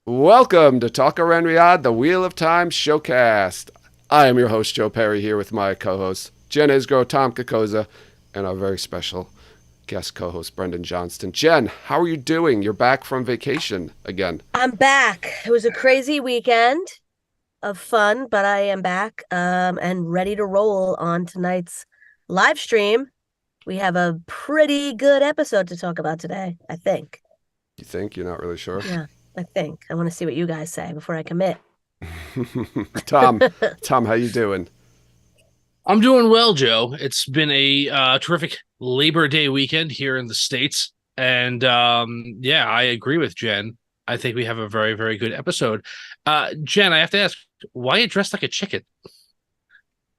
Welcome to Talk Around Riyadh, the Wheel of Time showcast. I am your host, Joe Perry, here with my co-hosts, Jen Isgro, Tom Kokoza, and our very special guest co-host, Brendan Johnston. Jen, how are you doing? You're back from vacation again. I'm back. It was a crazy weekend of fun, but I am back and ready to roll on tonight's live stream. We have a pretty good episode to talk about today, I think. You think? You're not really sure? Yeah, I think. I want to see what you guys say before I commit. Tom, Tom, how you doing? I'm doing well, Joe. It's been a terrific Labor Day weekend here in the States. And yeah, I agree with Jen. I think we have a very, very good episode. Jen, I have to ask, why are you dressed like a chicken?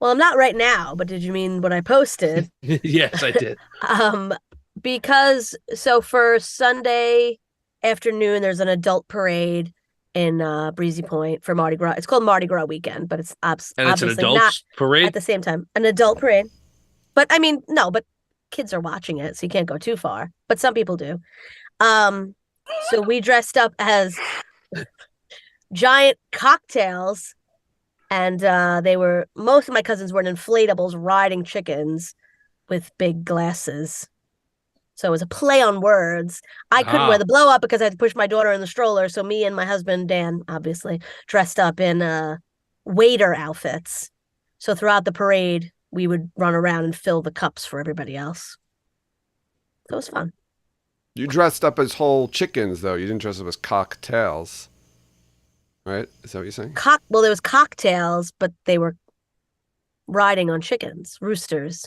Well, I'm not right now, but did you mean what I posted? Yes, I did. um, because for Sunday afternoon, there's an adult parade in Breezy Point for Mardi Gras. It's called Mardi Gras weekend, but it's And it's an obviously not adults parade? at the same time an adult parade. But I mean, no, but kids are watching it, so you can't go too far. But some people do. Um, so we dressed up as giant cocktails, and most of my cousins were in inflatables riding chickens with big glasses. So it was a play on words. I couldn't wear Ah, the blow up because I had to push my daughter in the stroller. So me and my husband Dan, obviously, dressed up in waiter outfits. So throughout the parade, we would run around and fill the cups for everybody else. So it was fun. You dressed up as whole chickens, though. You didn't dress up as cocktails, right? Is that what you're saying? Well, there was cocktails, but they were riding on chickens, roosters.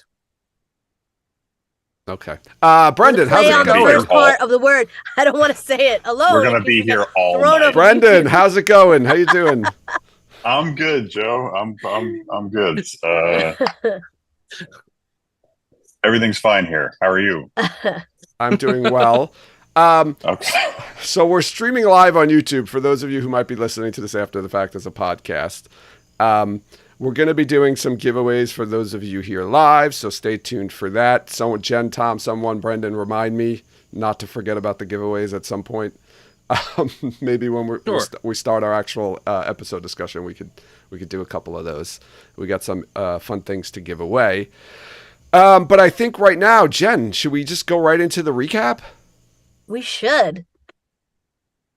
Okay. There's a Brendan, how's play it on the going? first part of the word. I don't want to say it alone. We're gonna be here all night. Brendan, how's it going? How you doing? I'm good, Joe. I'm good. Everything's fine here. How are you? I'm doing well. Um, Okay. so we're streaming live on YouTube for those of you who might be listening to this after the fact as a podcast. We're going to be doing some giveaways for those of you here live, so stay tuned for that. Someone, Jen, Tom, someone, Brendan, remind me not to forget about the giveaways at some point. Maybe when sure. we start our actual episode discussion, we could do a couple of those. We got some fun things to give away. But I think right now, Jen, should we just go right into the recap? We should.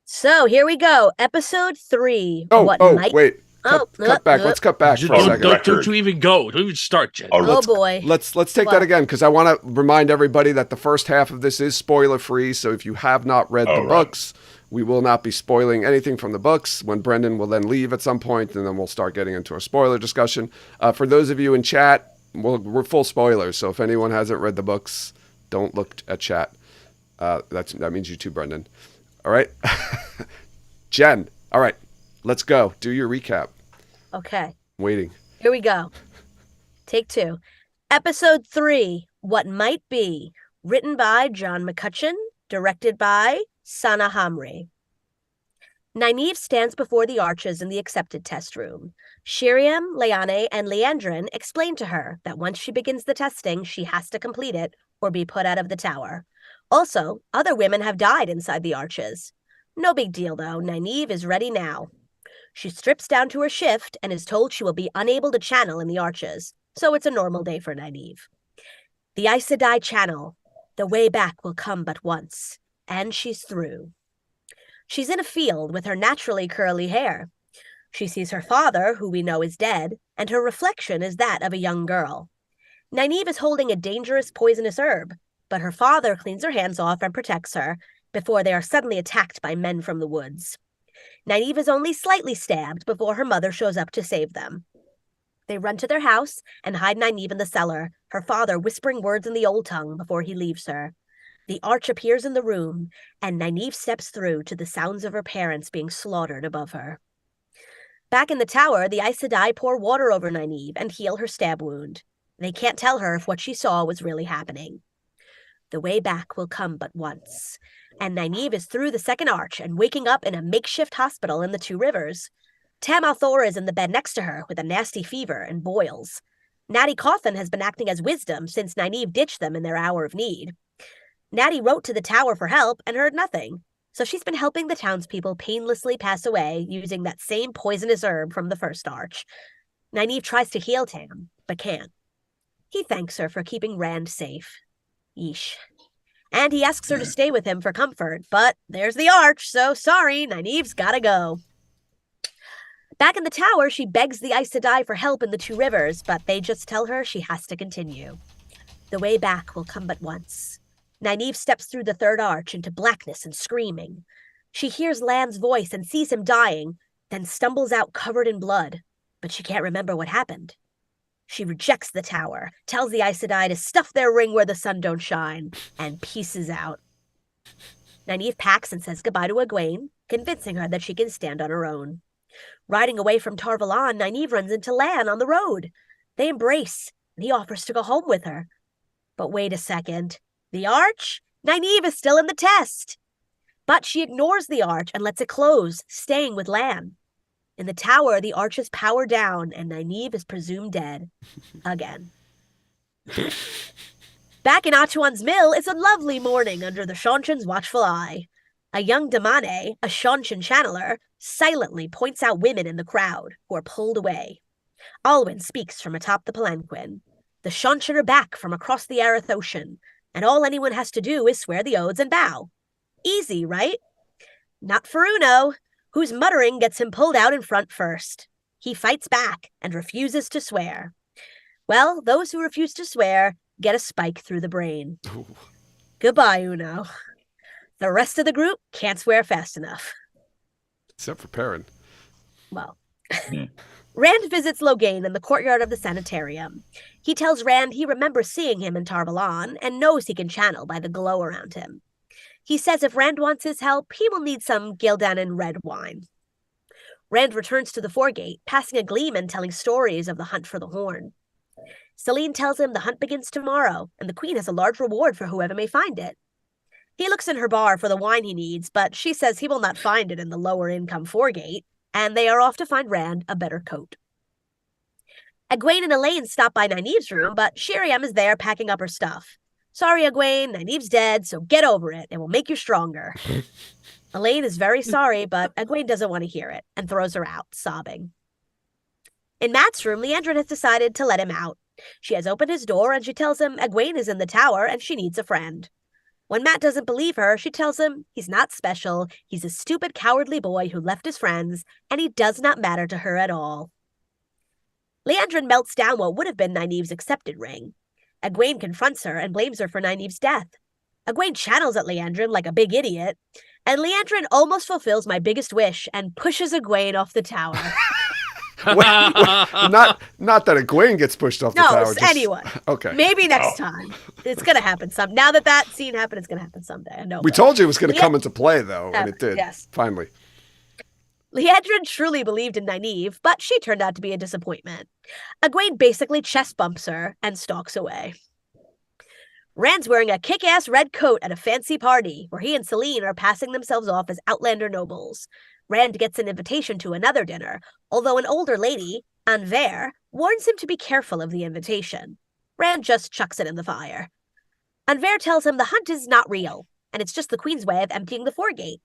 So here we go. Episode 3. Wait. Cut back. Let's cut back for a second. Don't you even go. Don't even start, Jen. Oh boy. Let's take that again because I want to remind everybody that the first half of this is spoiler free. So if you have not read the books, we will not be spoiling anything from the books. When Brendan will then leave at some point, and then we'll start getting into a spoiler discussion. For those of you in chat, we're full spoilers. So if anyone hasn't read the books, don't look at chat. That means you too, Brendan. All right, Jen. All right, let's go. Do your recap. Okay. Waiting. Here we go. Take 2. Episode 3. What Might Be. Written by John McCutcheon. Directed by Sana Hamri. Nynaeve stands before the arches in the accepted test room. Shiriam, Leane, and Liondren explain to her that once she begins the testing, she has to complete it or be put out of the tower. Also, other women have died inside the arches. No big deal, though. Nynaeve is ready now. She strips down to her shift and is told she will be unable to channel in the arches, so it's a normal day for Nynaeve. The Aes Sedai channel. The way back will come but once, and she's through. She's in a field with her naturally curly hair. She sees her father, who we know is dead, and her reflection is that of a young girl. Nynaeve is holding a dangerous poisonous herb, but her father cleans her hands off and protects her before they are suddenly attacked by men from the woods. Nynaeve is only slightly stabbed before her mother shows up to save them. They run to their house and hide Nynaeve in the cellar, her father whispering words in the old tongue before he leaves her. The arch appears in the room, and Nynaeve steps through to the sounds of her parents being slaughtered above her. Back in the tower, the Aes Sedai pour water over Nynaeve and heal her stab wound. They can't tell her if what she saw was really happening. The way back will come but once, and Nynaeve is through the second arch and waking up in a makeshift hospital in the Two Rivers. Tam Althora is in the bed next to her with a nasty fever and boils. Nattie Cawthon has been acting as wisdom since Nynaeve ditched them in their hour of need. Nattie wrote to the tower for help and heard nothing, So she's been helping the townspeople painlessly pass away using that same poisonous herb from the first arch. Nynaeve tries to heal Tam, but can't. He thanks her for keeping Rand safe. Yeesh. And he asks her to stay with him for comfort, but there's the arch, so sorry, Nynaeve's gotta go. Back in the tower, she begs the Aes Sedai for help in the Two Rivers, but they just tell her she has to continue. The way back will come but once. Nynaeve steps through the third arch into blackness and screaming. She hears Lan's voice and sees him dying, then stumbles out covered in blood, but she can't remember what happened. She rejects the tower, tells the Aes Sedai to stuff their ring where the sun don't shine, and pieces out. Nynaeve packs and says goodbye to Aguane, convincing her that she can stand on her own. Riding away from Tar Valon, Nynaeve runs into Lan on the road. They embrace, and he offers to go home with her. But wait a second. The arch? Nynaeve is still in the test. But she ignores the arch and lets it close, staying with Lan. In the tower, the arch is powered down, and Nynaeve is presumed dead. Again. Back in Atuan's mill, it's a lovely morning under the Seanchan's watchful eye. A young Damane, a Seanchan channeler, silently points out women in the crowd, who are pulled away. Alwyn speaks from atop the palanquin. The Seanchan are back from across the Aerith Ocean, and all anyone has to do is swear the oaths and bow. Easy, right? Not for Uno, whose muttering gets him pulled out in front first. He fights back and refuses to swear. Well, those who refuse to swear get a spike through the brain. Ooh. Goodbye, Uno. The rest of the group can't swear fast enough. Except for Perrin. Well, Rand visits Logan in the courtyard of the sanitarium. He tells Rand he remembers seeing him in Tar Valon and knows he can channel by the glow around him. He says if Rand wants his help, he will need some Gildanon red wine. Rand returns to the Forgate, passing a gleeman telling stories of the hunt for the horn. Selene tells him the hunt begins tomorrow, and the Queen has a large reward for whoever may find it. He looks in her bar for the wine he needs, but she says he will not find it in the lower-income Forgate, and they are off to find Rand a better coat. Egwene and Elaine stop by Nynaeve's room, but Shiriam is there packing up her stuff. Sorry, Egwene, Nynaeve's dead, so get over it. It will make you stronger. Elaine is very sorry, but Egwene doesn't want to hear it, and throws her out, sobbing. In Matt's room, Liondren has decided to let him out. She has opened his door, and she tells him Egwene is in the tower, and she needs a friend. When Matt doesn't believe her, she tells him he's not special, he's a stupid, cowardly boy who left his friends, and he does not matter to her at all. Liondren melts down what would have been Nynaeve's accepted ring. Egwene confronts her and blames her for Nynaeve's death. Egwene channels at Liondren like a big idiot, and Liondren almost fulfills my biggest wish and pushes Egwene off the tower. Not that Aguane gets pushed off the tower. No, anyone. Okay. Maybe next time. It's going to happen now that scene happened, it's going to happen someday. I know. We told you it was going to come into play, though, and it did. Yes. Finally. Liondren truly believed in Nynaeve, but she turned out to be a disappointment. Egwene basically chest bumps her and stalks away. Rand's wearing a kick-ass red coat at a fancy party, where he and Selene are passing themselves off as Outlander nobles. Rand gets an invitation to another dinner, although an older lady, Anver, warns him to be careful of the invitation. Rand just chucks it in the fire. Anver tells him the hunt is not real, and it's just the Queen's way of emptying the Forgate.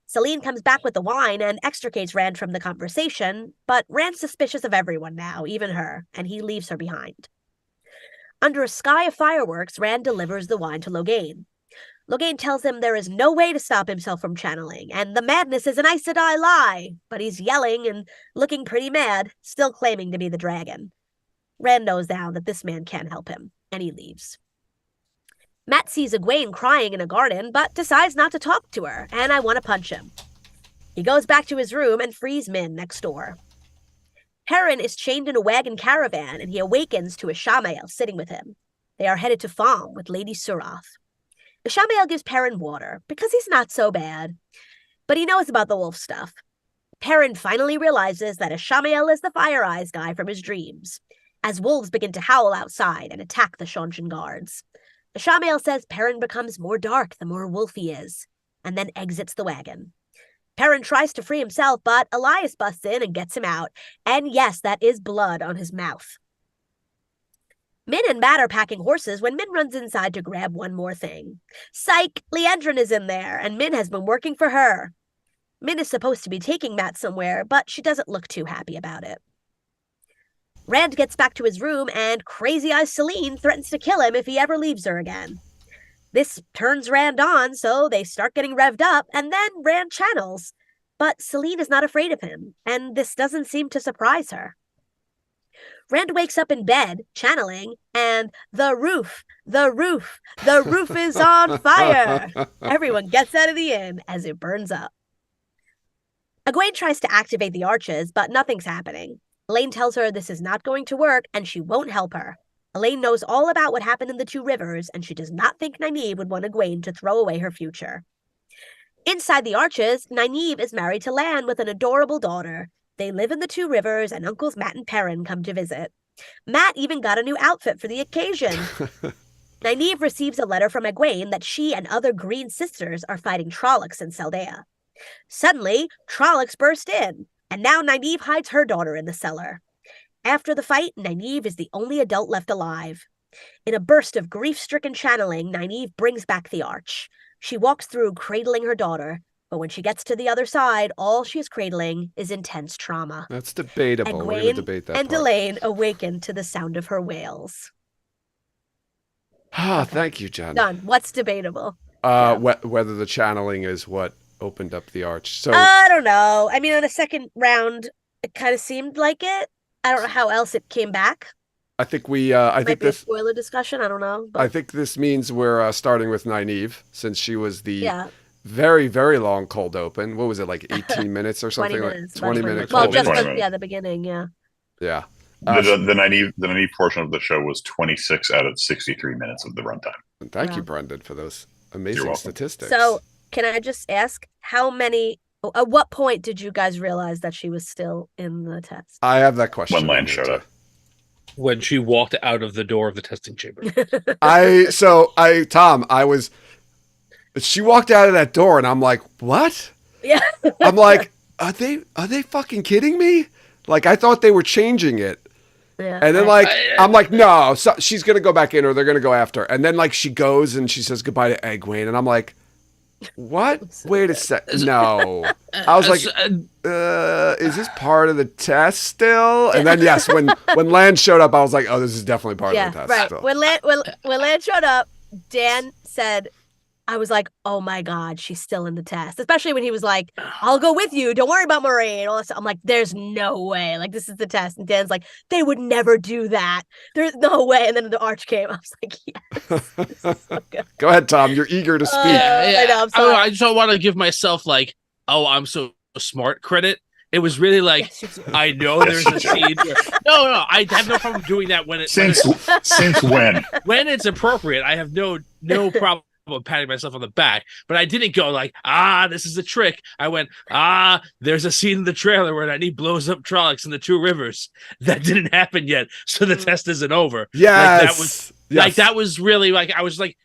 Selene comes back with the wine and extricates Rand from the conversation, but Rand's suspicious of everyone now, even her, and he leaves her behind. Under a sky of fireworks, Rand delivers the wine to Logan. Logan tells him there is no way to stop himself from channeling, and the madness is an Aes Sedai lie, but he's yelling and looking pretty mad, still claiming to be the dragon. Rand knows now that this man can't help him, and he leaves. Matt sees Egwene crying in a garden, but decides not to talk to her, and I want to punch him. He goes back to his room and frees Min next door. Perrin is chained in a wagon caravan, and he awakens to a Shamael sitting with him. They are headed to Fam with Lady Surath. The Shamael gives Perrin water, because he's not so bad. But he knows about the wolf stuff. Perrin finally realizes that a Shamael is the Fire Eyes guy from his dreams, as wolves begin to howl outside and attack the Seanchan guards. The Shamael says Perrin becomes more dark the more wolf he is, and then exits the wagon. Perrin tries to free himself, but Elias busts in and gets him out, and yes, that is blood on his mouth. Min and Matt are packing horses when Min runs inside to grab one more thing. Psych! Liondren is in there, and Min has been working for her. Min is supposed to be taking Matt somewhere, but she doesn't look too happy about it. Rand gets back to his room, and Crazy Eyes Celine threatens to kill him if he ever leaves her again. This turns Rand on, so they start getting revved up, and then Rand channels. But Celine is not afraid of him, and this doesn't seem to surprise her. Rand wakes up in bed, channeling, and the roof is on fire! Everyone gets out of the inn as it burns up. Aguane tries to activate the arches, but nothing's happening. Elaine tells her this is not going to work, and she won't help her. Elaine knows all about what happened in the Two Rivers, and she does not think Nynaeve would want Aguane to throw away her future. Inside the arches, Nynaeve is married to Lan with an adorable daughter. They live in the Two Rivers, and Uncles Matt and Perrin come to visit. Matt even got a new outfit for the occasion. Nynaeve receives a letter from Aguane that she and other Green sisters are fighting Trollocs in Saldea. Suddenly, Trollocs burst in, and now Nynaeve hides her daughter in the cellar. After the fight, Nynaeve is the only adult left alive. In a burst of grief-stricken channeling, Nynaeve brings back the arch. She walks through cradling her daughter, but when she gets to the other side, all she is cradling is intense trauma. That's debatable. We're going to debate that and part. Elaine awaken to the sound of her wails. Ah, thank you, Jen. Done. What's debatable? Whether the channeling is what opened up the arch. So I don't know. I mean, on the second round, it kind of seemed like it. I don't know how else it came back. I think we. I think this a spoiler discussion. I don't know. But... I think this means we're starting with Nynaeve, since she was the very, very long cold open. What was it, like 18 minutes or something? 20 minutes. Like 20 minutes. Well, cold just open. the beginning. Yeah. Yeah. The Nynaeve portion of the show was 26 out of 63 minutes of the runtime. Thank you, Brendan, for those amazing statistics. So, can I just ask at what point did you guys realize that she was still in the test? I have that question. When Lan showed up. When she walked out of the door of the testing chamber. She walked out of that door and I'm like, what? Yeah. I'm like, are they fucking kidding me? Like, I thought they were changing it. Yeah, and then I'm like, no, she's going to go back in or they're going to go after her. And then like she goes and she says goodbye to Aguane. And I'm like, what? Wait a sec. No. I was like, is this part of the test still? And then, yes, when Lan showed up, I was like, oh, this is definitely part of the test. Right. Still. When Lan showed up, Dan said, I was like, oh my God, she's still in the test. Especially when he was like, I'll go with you. Don't worry about Marie and all that stuff. I'm like, there's no way. Like, this is the test. And Dan's like, they would never do that. There's no way. And then the arch came. I was like, yes. This is so good. Go ahead, Tom. You're eager to speak. I know. I'm sorry. I just don't want to give myself like, oh, I'm so smart credit. It was really like, I know there's a scene. No, I have no problem doing that when it's since when? When it's appropriate. I have no problem patting myself on the back, but I didn't go like, this is a trick. I went, there's a scene in the trailer where Nynaeve blows up Trollocs in the Two Rivers. That didn't happen yet, so the test isn't over. Yes. That was really like, I was like,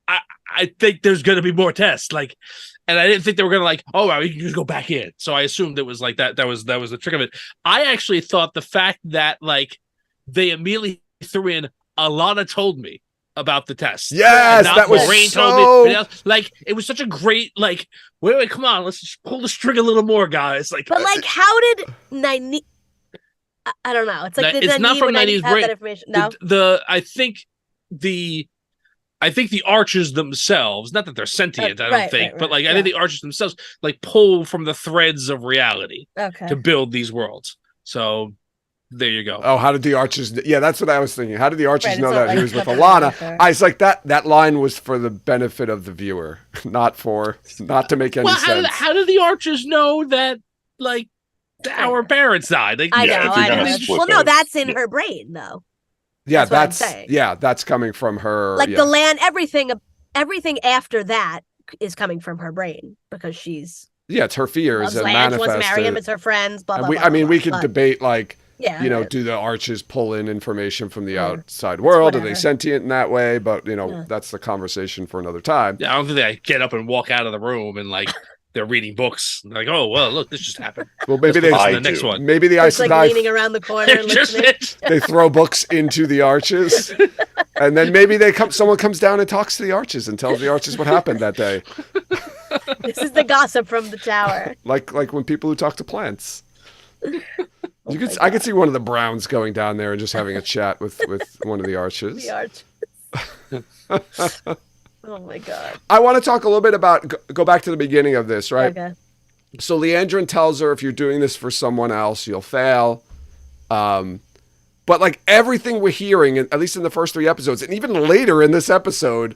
I think there's gonna be more tests, like, and I didn't think they were gonna like, oh wow, you can just go back in. So I assumed it was like that. That was the trick of it. I actually thought the fact that like they immediately threw in Alana told me about the test. Yes, that was Rain so... told me. Like, it was such a great, like, wait, come on, let's just pull the string a little more, guys. Like, but like, how did Nynaeve? I don't know. It's like it's not from Nynaeve's brain. That information. No, I think the archers themselves, not that they're sentient, I don't think, but like I think the archers themselves like pull from the threads of reality to build these worlds. So. There you go. Oh, how did the archers? Yeah, that's what I was thinking. How did the archers know that he was with Alana? I was like, that line was for the benefit of the viewer, not to make any sense. How did the archers know that, like, our parents died? Like, I know. Well, no, that's in her brain, though. Yeah, that's coming from her. Like the land, everything after that is coming from her brain because she's. Yeah, it's her fears and manifested. Wants to marry him. It's her friends. Blah blah. We could debate like. Yeah, do the archers pull in information from the outside world? Are they sentient in that way? But, that's the conversation for another time. Yeah, I don't think they get up and walk out of the room and, like, they're reading books. Like, oh well, look, this just happened. Well, maybe Let's focus they on the next do. one. maybe the It's like Aes Sedai leaning around the corner and Just listening. they throw books into the arches, and then maybe someone comes down and talks to the arches and tells the arches what happened that day. This is the gossip from the tower. Like when people who talk to plants. Oh I could see one of the Browns going down there and just having a chat with one of the arches. The arch. Oh my god. I want to talk a little bit about go back to the beginning of this, right? Okay. So Liondren tells her, if you're doing this for someone else, you'll fail. But like everything we're hearing, at least in the first 3 episodes, and even later in this episode,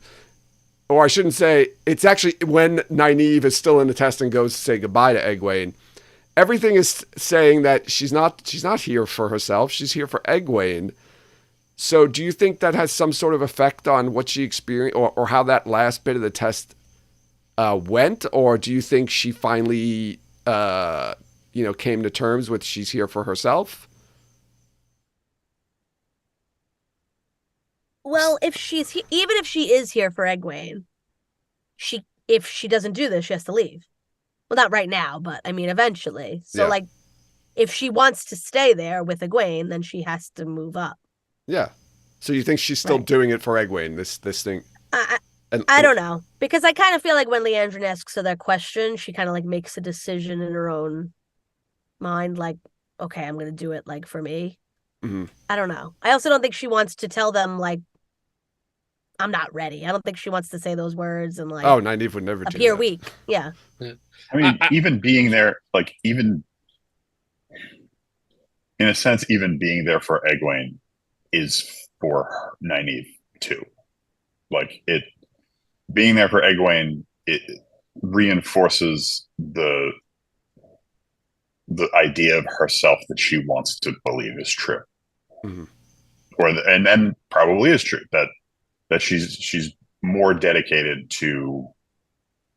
or I shouldn't say, it's actually when Nynaeve is still in the test and goes to say goodbye to Egwene. Everything is saying that she's not here for herself. She's here for Egwene. So do you think that has some sort of effect on what she experienced or how that last bit of the test went? Or do you think she finally, came to terms with she's here for herself? Well, if even if she is here for Egwene, if she doesn't do this, she has to leave. Well, not right now, but I mean, eventually. So, Yeah. like, if she wants to stay there with Egwene, then she has to move up. Yeah. So you think she's still Right. doing it for Egwene, this thing? I don't know, because I kind of feel like when Liondren asks her that question, she kind of like makes a decision in her own mind, like, okay, I'm gonna do it like for me. Mhm. I don't know. I also don't think she wants to tell them like, I'm not ready. I don't think she wants to say those words and like, Oh, Nynaeve would never do appear that. weak. Yeah. I mean, even being there, like, even in a sense, even being there for Egwene is for Nynaeve too. Like, being there for Egwene, it reinforces the idea of herself that she wants to believe is true, Mhm. and then probably is true that she's more dedicated to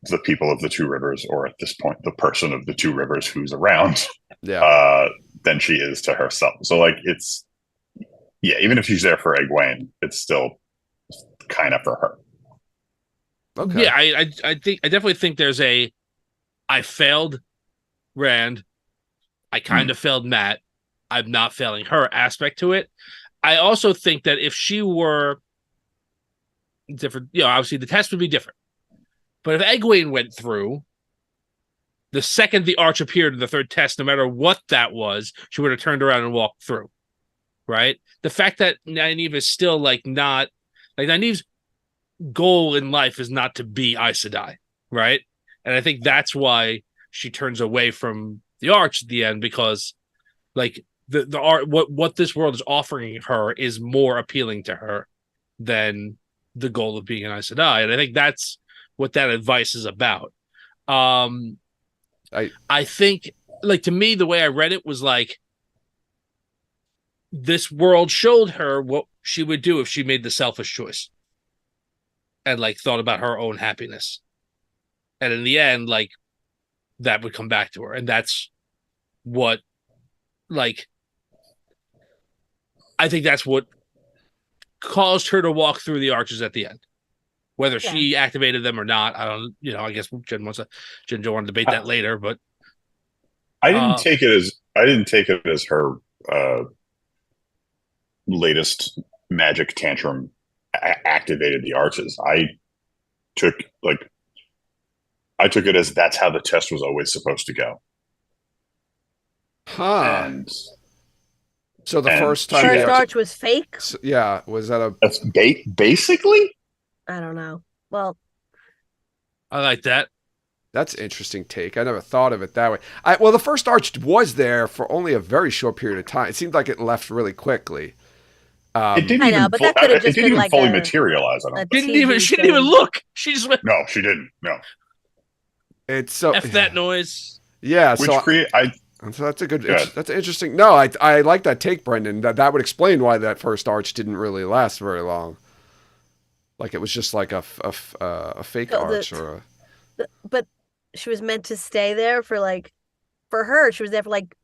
the people of the Two Rivers, or at this point, the person of the Two Rivers who's around, Yeah. than she is to herself. So, like, even if she's there for Egwene, it's still kind of for her. Okay. Yeah, I definitely think there's I failed Rand. I kind of failed Matt. I'm not failing her aspect to it. I also think that if she were different, obviously the test would be different. But if Egwene went through, the second the arch appeared in the 3rd test, no matter what that was, she would have turned around and walked through. Right? The fact that Nynaeve is still like not like Nynaeve's goal in life is not to be Aes Sedai, right? And I think that's why she turns away from the arch at the end, because like the art, what this world is offering her is more appealing to her than the goal of being an Aes Sedai. And I think that's what that advice is about. I think, like, to me, the way I read it was like, this world showed her what she would do if she made the selfish choice and like thought about her own happiness. And in the end, like, that would come back to her. And that's what, like, I think that's what caused her to walk through the arches at the end. Whether she activated them or not, I don't, I guess Jen want to debate that later, but I didn't take it as her latest magic tantrum activated the arches. I took it as that's how the test was always supposed to go. Huh. And so the first time First arch was fake? Yeah, was that that's basically? I don't know. Well, I like that. That's an interesting take. I never thought of it that way. Well, the first arch was there for only a very short period of time. It seemed like it left really quickly. It didn't I know, even, but that could have just been like fully materialize. I don't think. She didn't even look. She just went. No, she didn't. No. It's so F that noise. Yeah. Which so that's a good. That's interesting. No, I like that take, Brendan. That would explain why that first arch didn't really last very long. Like it was just like a fake arch or a. But she was meant to stay there for her. She was there for like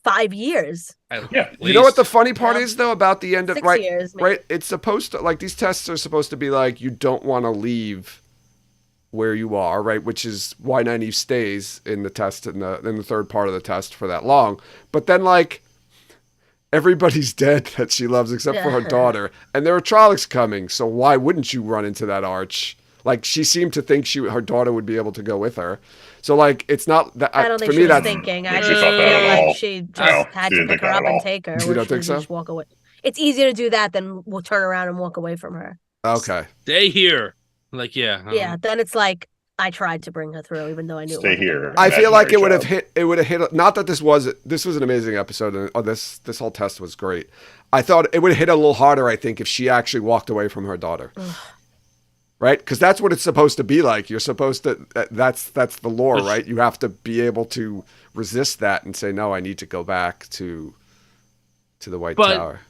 5 years. Yeah. You know what the funny part is though about the end of 6 years, maybe. right? It's supposed to, like, these tests are supposed to be like, you don't want to leave where you are, right? Which is why Nynaeve stays in the test in the third part of the test for that long. But then like everybody's dead that she loves except for her daughter, and there are Trollocs coming. So why wouldn't you run into that arch? Like she seemed to think her daughter would be able to go with her. So like it's not that I don't think for she me was that's thinking. I she just thought feel that at all. like she just No, had she to didn't pick think her that up at all. and take her. You Where don't she think could so? just walk away. It's easier to do that than we'll turn around and walk away from her. okay. Stay here. Like, yeah. Yeah, then it's like I tried to bring her through, even though I knew Stay it wasn't here. gonna work. I feel like it would have Imaginary hit. It would have hit. Not that this was an amazing episode, and this whole test was great. I thought it would have hit a little harder. I think if she actually walked away from her daughter, right? Because that's what it's supposed to be like. You're supposed to. That's the lore, right? You have to be able to resist that and say, no, I need to go back to the White Tower.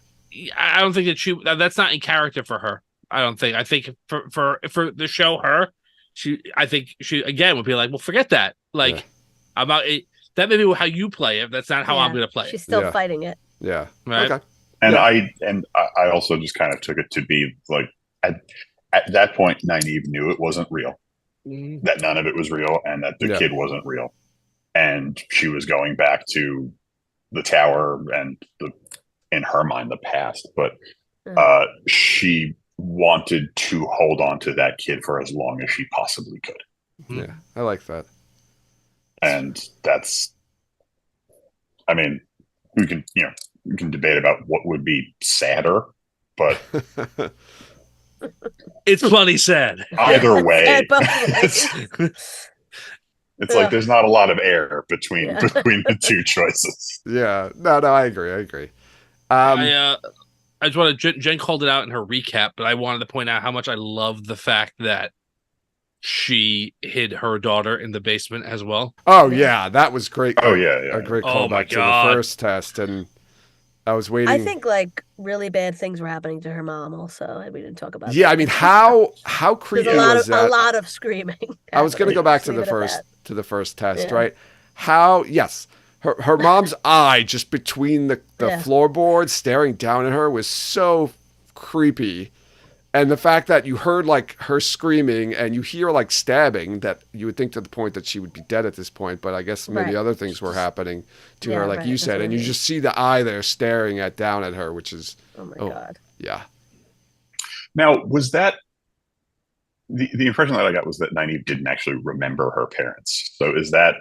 I don't think that's not in character for her. I don't think. I think for the show, I think she again would be like, well, forget that. Like, I'm out. That may be how you play it. That's not how I'm going to play. She's still fighting it. Yeah. Right? Okay. And I also just kind of took it to be like at that point, Nynaeve knew it wasn't real, that none of it was real, and that the kid wasn't real, and she was going back to the tower and in her mind the past, but she wanted to hold on to that kid for as long as she possibly could. Yeah, I like that. And that's, I mean, we can debate about what would be sadder, but it's plenty sad. Either way, Both it's like there's not a lot of air between the two choices. Yeah, no, I agree. I just want to. Jen called it out in her recap, but I wanted to point out how much I love the fact that she hid her daughter in the basement as well. Oh yeah, that was great. Oh yeah, a great Oh, my callback to God. the first test, and I was waiting. I think like really bad things were happening to her mom. Also, we didn't talk about. Yeah, that. I mean, how creepy There's was that? a lot of screaming. I was going to go back to Leave the it at that. first test, Yeah. right? How her mom's eye just between the floorboards staring down at her was so creepy. And the fact that you heard like her screaming and you hear like stabbing, that you would think to the point that she would be dead at this point, but I guess maybe other things were happening to her, like you said, and you just see the eye there staring down at her, which is Oh my God. Yeah. Now, was that the impression that I got was that Nynaeve didn't actually remember her parents? So is that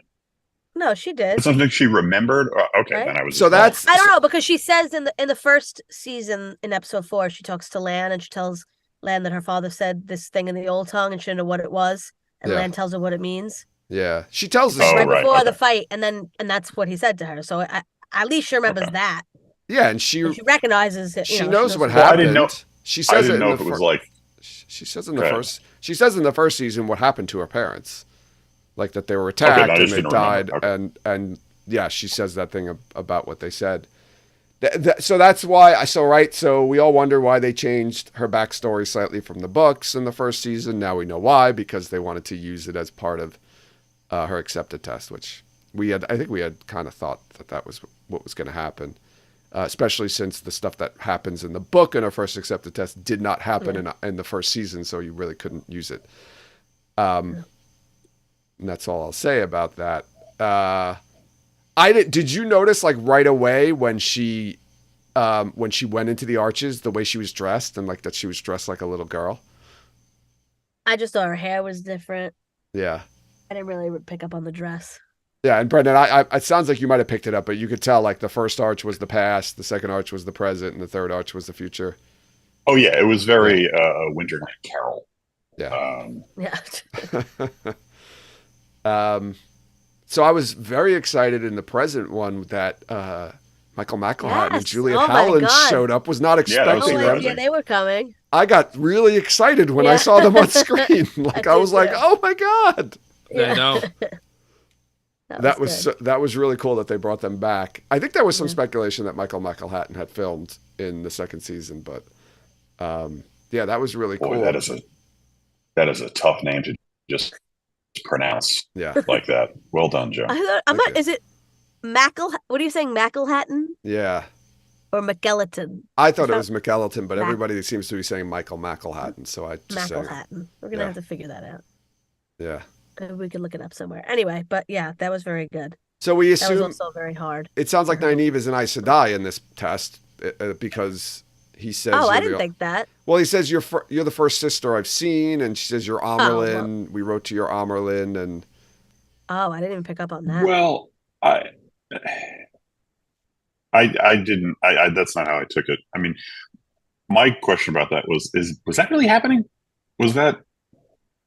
No, she did. something she remembered? Okay, Right? then I was So that's I don't know, because she says in the first season in episode 4, she talks to Lan and she tells Lan that her father said this thing in the old tongue and she didn't know what it was, and Lan tells her what it means. Yeah, she tells us right right, before okay. the fight, and that's what he said to her. So at least she remembers that. Yeah, and she recognizes it. she knows what Well, I happened. didn't know- She I says didn't it know in if the it was fir- like She says in the first. She says in the first season what happened to her parents, like that they were Okay, attacked I and just they didn't died, remember. and yeah, she says that thing about what they said. So that's why So we all wonder why they changed her backstory slightly from the books in the first season. Now we know why, because they wanted to use it as part of her accepted test, which I think we had kind of thought that was what was going to happen. Especially since the stuff that happens in the book in our first accepted test did not happen in the first season, so you really couldn't use it. And that's all I'll say about that. Did you notice like right away when she went into the arches, the way she was dressed, and like that she was dressed like a little girl? I just thought her hair was different. Yeah. I didn't really pick up on the dress. Yeah, and Brendan, it sounds like you might have picked it up, but you could tell like the first arch was the past, the second arch was the present, and the third arch was the future. Oh yeah, it was very Winter Night Carol. Yeah. Yeah. So I was very excited in the present one that Michael McElhatton and Julia Oh my Howland God. showed up. Was not expecting them. Yeah, they were coming. I got really excited when I saw them on screen. Like I was like, "Oh my God!" I know. That was really cool that they brought them back. I think there was some speculation that Michael McElhatton had filmed in the second season, but yeah, that was really cool. Boy, that is a tough name to just pronounce. Yeah, like that. Well done, Joe. Is it what are you saying, McElhatton Yeah. or McElhatton? I thought it was McElhatton, but everybody seems to be saying Michael McElhatton, so I just say McElhatton. We're gonna have to figure that out. Yeah. We could look it up somewhere. Anyway, but yeah, that was very good. So we That was assume also very hard. it sounds like for her. Nynaeve is an Aes Sedai in this test because he says. Oh, I you're didn't the- think that. Well, he says you're the first sister I've seen, and she says you're Amerlin. We wrote to your Amerlin, and Oh, I didn't even pick up on that. Well, I didn't. I that's not how I took it. I mean, my question about that was that really happening? Was that,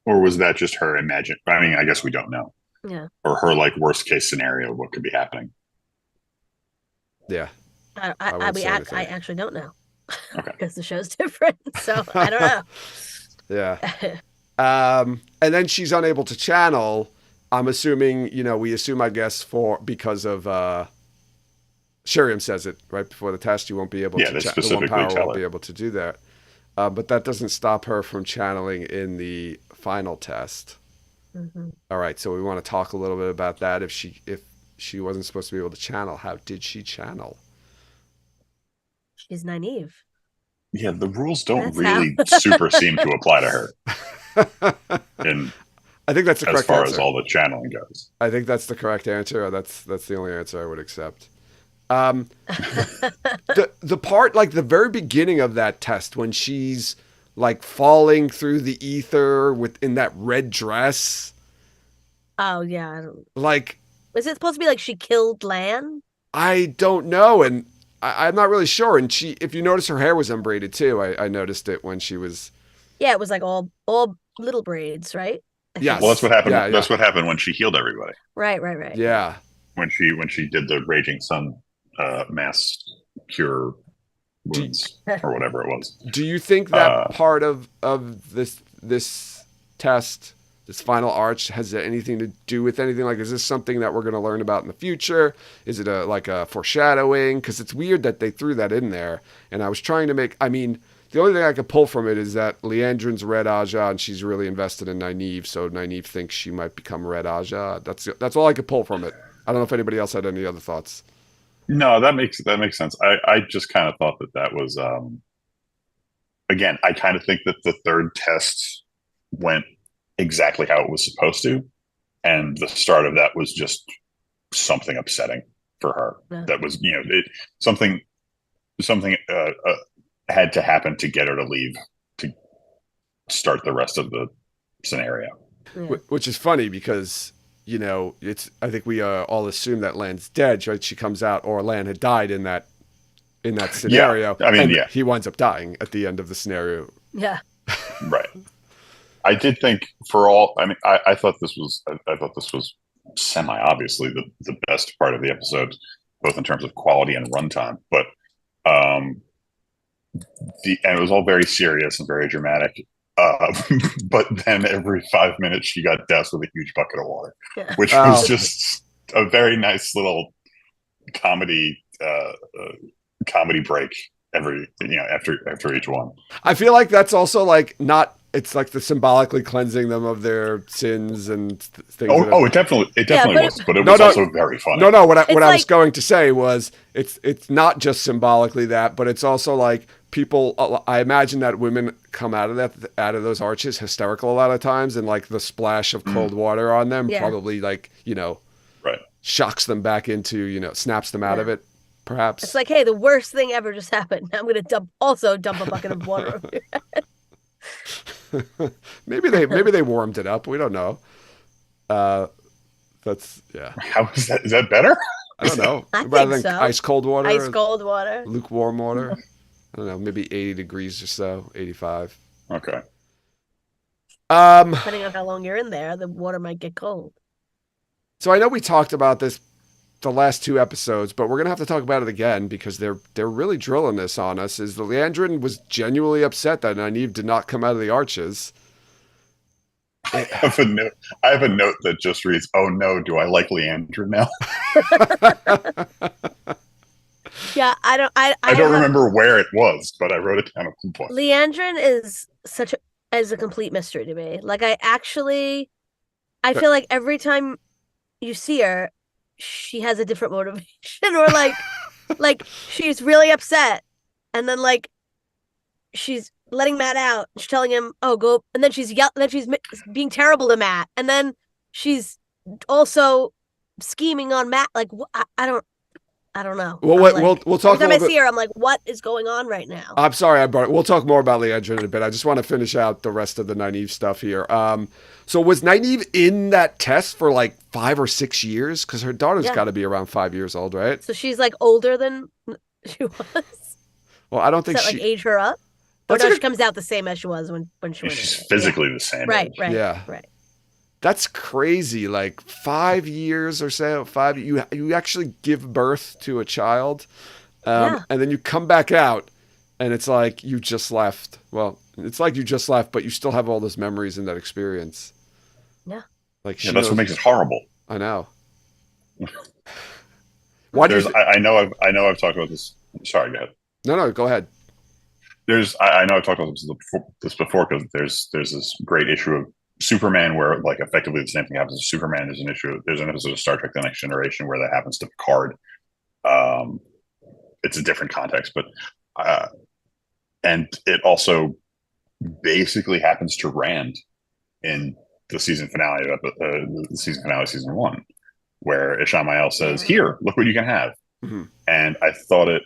or was that just her imagine? I mean, I guess we don't know. Yeah. Or her like worst case scenario, what could be happening? yeah. I say anything. actually don't know. Okay. Because the show's different. So I don't know. Yeah. And then she's unable to channel. I'm assuming, we assume, I guess, because of Sheriam says it right before the test. You won't be able Yeah, to. they The specifically one power tell won't her. be able to do that. But that doesn't stop her from channeling in the final test. Mhm. All right, so we want to talk a little bit about that. If she wasn't supposed to be able to channel, how did she channel? She's Nynaeve. Yeah, the rules don't That's really how. super seem to apply to her. And I think that's the as correct far answer. as all the channeling goes. I think that's the correct answer. That's the only answer I would accept. The part, like the very beginning of that test, when she's like falling through the ether in that red dress, Oh yeah. I don't... like Is it supposed to be like she killed Lan? I don't know, and I'm not really sure. And if you notice, her hair was unbraided too. I noticed it when she was. Yeah, it was like all little braids, right? I Yes. think. Well, that's what happened. Yeah. That's what happened when she healed everybody. Right. Yeah. When she did the Raging Sun mass cure wounds or whatever it was. Do you think that part of this test, this final arch, has anything to do with anything? Like, is this something that we're going to learn about in the future? Is it like a foreshadowing? Because it's weird that they threw that in there. And I was trying to the only thing I could pull from it is that Liondren's Red Aja, and she's really invested in Nynaeve, so Nynaeve thinks she might become Red Aja. That's all I could pull from it. I don't know if anybody else had any other thoughts. No, that makes sense. I just kind of thought that was again, I kind of think that the third test went exactly how it was supposed to, and the start of that was just something upsetting for her. Yeah. That was something had to happen to get her to leave to start the rest of the scenario. Yeah. Which is funny because I think we all assume that Lan's dead, right? She comes out, or Lan had died in that scenario. Yeah, I mean, and he winds up dying at the end of the scenario. Yeah. Right. I did think for all. I mean, I thought this was. I thought this was semi obviously the best part of the episode, both in terms of quality and runtime. But and it was all very serious and very dramatic. But then every 5 minutes she got doused with a huge bucket of water, Yeah. which was just a very nice little comedy break after each one. I feel like that's also like not. It's like the symbolically cleansing them of their sins and things. It definitely was, but it No, was no. also very funny. No. What I was like- going to say was it's not just symbolically that, but it's also like people. I imagine that women come out of those arches hysterical a lot of times, and like the splash of cold water on them Yeah. probably like Right. shocks them back into snaps them out of it. Perhaps It's like, hey, the worst thing ever just happened. I'm gonna dump a bucket of water over your head. maybe they warmed it up. We don't know. That's yeah. How is that? Is that better? I don't know. I Rather think than so. ice cold water, Ice cold water. lukewarm water. I don't know. Maybe 80 degrees or so, 85. Okay. Depending on how long you're in there, the water might get cold. So I know we talked about this the last two episodes, but we're gonna have to talk about it again because they're really drilling this on us. Is the Liondren was genuinely upset that Nynaeve did not come out of the arches. I have a note that just reads, "Oh no, do I like Liondren now?" Yeah, I don't remember where it was, but I wrote it down at one point. Leandrin is a complete mystery to me. Like I feel like every time you see her, she has a different motivation, or like she's really upset, and then like she's letting Matt out. She's telling him, "Oh, go," and then she's being terrible to Matt, and then she's also scheming on Matt. Like, I don't know. Well, we'll talk. Every time I see her, I'm like, what is going on right now? I'm sorry I brought it. We'll talk more about Liondren in a bit. I just want to finish out the rest of the Nynaeve stuff here. So was Nynaeve in that test for like 5 or 6 years? Because her daughter's got to be around 5 years old, right? So she's like older than she was. Well, I don't think Does that, like, age her up? Or no, she comes out the same as she was when she went. She's physically the same. Right. Yeah. Right. That's crazy. Like 5 years or so. You actually give birth to a child, and then you come back out, and it's like you just left. Well, it's like you just left, but you still have all those memories and that experience. Yeah. Like that's what makes it horrible. I know. I know I've talked about this. Sorry, go ahead. No, go ahead. I know I've talked about this before because there's this great issue of Superman where like effectively the same thing happens to Superman. There's an episode of Star Trek: The Next Generation where that happens to Picard. It's a different context, but and it also basically happens to Rand in the season finale of season 1, where Ishamael says, "Here, look what you can have." Mm-hmm. And I thought it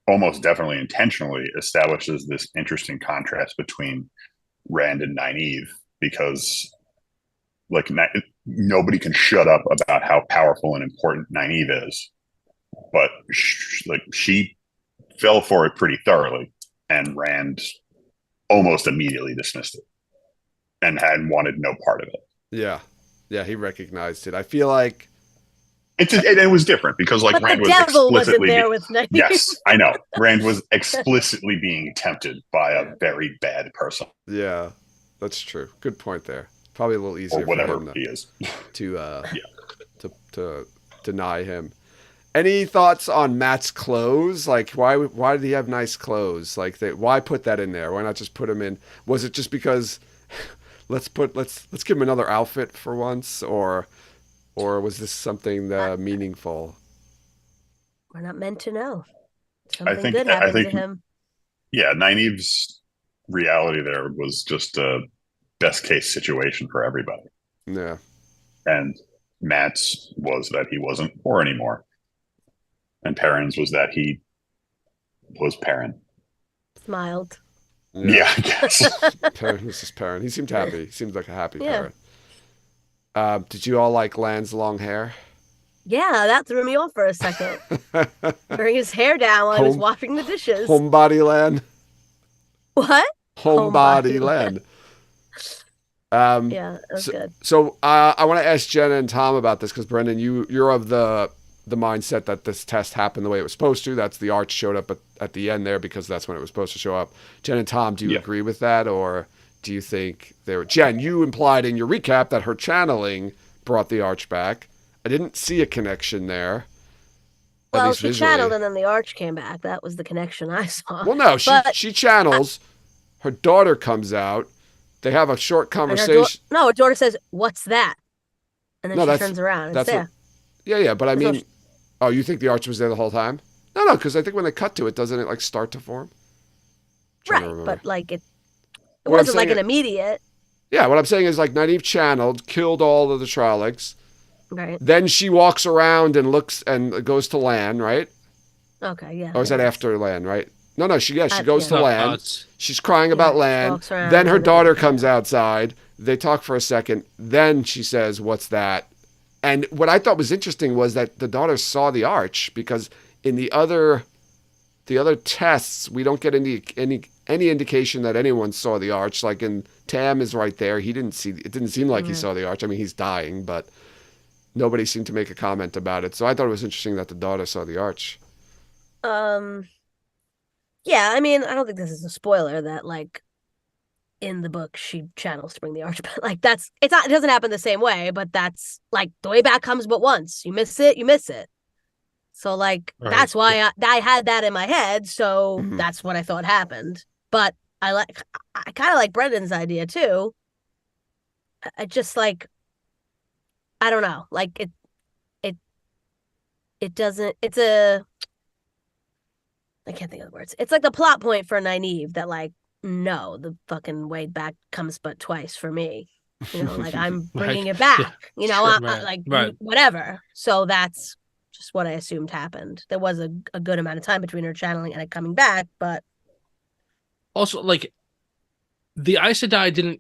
almost definitely intentionally establishes this interesting contrast between Rand and Nynaeve, because like nobody can shut up about how powerful and important Nynaeve is, but she fell for it pretty thoroughly, and Rand almost immediately dismissed it and had wanted no part of it. Yeah, he recognized it. I feel like it was different because like Rand was explicitly there with Nynaeve. Yes, I know. Rand was explicitly being tempted by a very bad person. Yeah, that's true. Good point there. Probably a little easier or whatever for him he is to deny him. Any thoughts on Matt's clothes? Like, why did he have nice clothes? Like, why put that in there? Why not just put him in? Was it just because let's give him another outfit for once, or was this something meaningful? We're not meant to know. Something good happened to him. Yeah, Nynaeve's reality there was just a best case situation for everybody. Yeah. And Matt's was that he wasn't poor anymore. And Perrin's was that he was Perrin. Smiled. Yeah, I guess. Perrin was just Perrin. He seemed happy. He seemed like a happy Perrin. Did you all like Lan's long hair? Yeah, that threw me off for a second. Wearing his hair down while he was washing the dishes. Homebody Lan. What? Homebody Lan. Yeah, that was good. So I want to ask Jenna and Tom about this because Brendan, you're of the mindset that this test happened the way it was supposed to. That's the arch showed up at the end there because that's when it was supposed to show up. Jen and Tom, do you agree with that, or do you think Jen, you implied in your recap that her channeling brought the arch back. I didn't see a connection there. Well, she channeled and then the arch came back. That was the connection I saw. Well, no, she channels. Her daughter comes out. They have a short conversation. Her daughter says, "What's that?" And then she turns around and it's there. Yeah, but I mean, you think the arch was there the whole time? No, because I think when they cut to it, doesn't it like start to form? Right, but like it wasn't like an immediate. Yeah, what I'm saying is like Nynaeve channeled, killed all of the Trollocs. Right. Then she walks around and looks and goes to Lan, right? Okay, yeah. Or is that after Lan, right? No, she goes to Lan. She's crying about Lan. Then Then her daughter comes outside. They talk for a second. Then she says, "What's that?" And what I thought was interesting was that the daughter saw the arch, because in the other tests, we don't get any indication that anyone saw the arch. Like in Tam is right there. It didn't seem like he saw the arch. I mean, he's dying, but nobody seemed to make a comment about it. So I thought it was interesting that the daughter saw the arch. Yeah, I mean, I don't think this is a spoiler that like in the book she channels to bring the arch back. Like it doesn't happen the same way, but that's like the way back comes but once. You miss it, you miss it. So like that's why I had that in my head, so that's what I thought happened. But I kind of like Brendan's idea too. I just like, I don't know, like it doesn't, I can't think of the words. It's like the plot point for Nynaeve that like, no, the fucking way back comes but twice for me. You know, like I'm bringing it back. You know, whatever. So that's just what I assumed happened. There was a good amount of time between her channeling and it coming back, but also like the Aes Sedai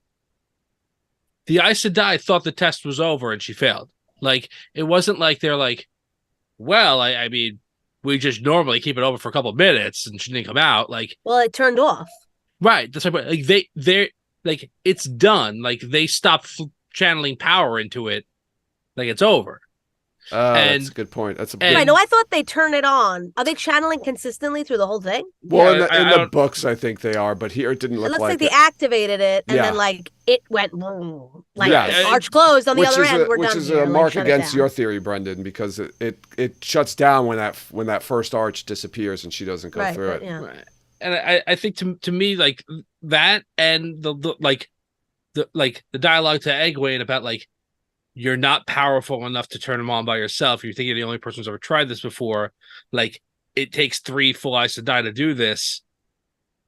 thought the test was over and she failed. Like it wasn't like they're like, well, I mean, we just normally keep it over for a couple of minutes and she didn't come out. Like, well, it turned off. Right. That's like they're like it's done. Like they stopped channeling power into it. Like it's over. That's a good point. That's a big... Right. No, I thought they turn it on. Are they channeling consistently through the whole thing? Well, in the books, I think they are, but here it didn't look like it. Looks like they activated it, and then like it went like the arch closed on the other end. Which is a mark against your theory, Brendan, because it shuts down when that first arch disappears and she doesn't go through it. Yeah. Right. And I think to me like that and the dialogue to Aguane about like you're not powerful enough to turn them on by yourself. You're thinking the only person who's ever tried this before. Like it takes 3 full Aes Sedai to do this.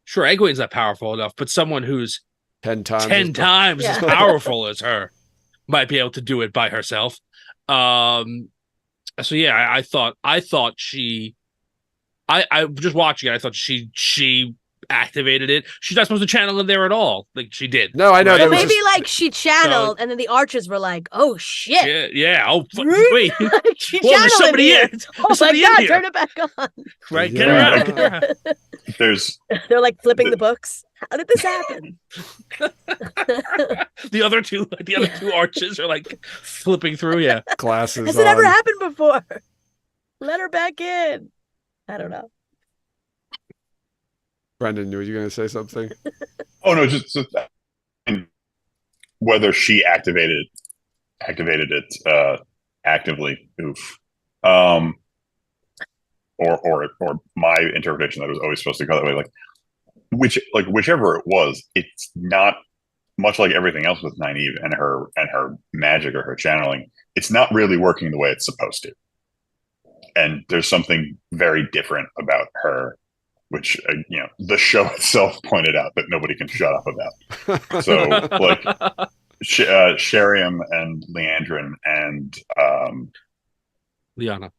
Sure, Egwene's not powerful enough, but someone who's 10 times as powerful as her might be able to do it by herself. So yeah, I thought she. I just watching it. I thought she activated it. She's not supposed to channel in there at all. Like she did. No, I know. Right? Maybe like she channeled, and then the archers were like, "Oh shit!" Yeah. Oh wait. She channeled somebody in. Oh my god! Turn it back on. Right. Get her out. They're like flipping the books. How did this happen? the other two arches are like flipping through. Yeah. Glasses. Has it ever happened before? Let her back in. I don't know. Brendan, were you going to say something? Oh no, just whether she activated it actively. Oof. Or my interpretation that it was always supposed to go that way. Like whichever it was, it's not much like everything else with Nynaeve and her magic or her channeling. It's not really working the way it's supposed to. And there's something very different about her, which the show itself pointed out that nobody can shut up about. So like Sheriam and Liondren and Lyanna,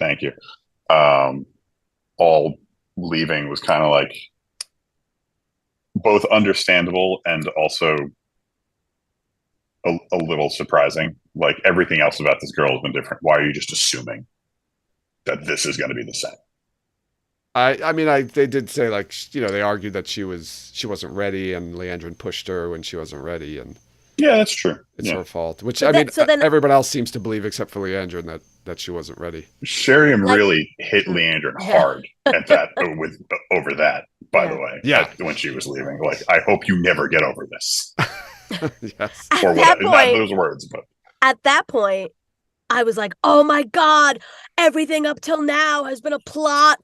thank you. All leaving was kind of like both understandable and also a little surprising. Like everything else about this girl has been different. Why are you just assuming that this is going to be the same? I mean, they did say like they argued that she wasn't ready, and Liondren pushed her when she wasn't ready, and yeah, that's true. It's her fault. Which everyone else seems to believe except for Liondren that she wasn't ready. Sheriam really hit Liondren hard at that over that. By the way, when she was leaving, like I hope you never get over this. Yes, or whatever. Not those words, but at that point, I was like, "Oh my god! Everything up till now has been a plot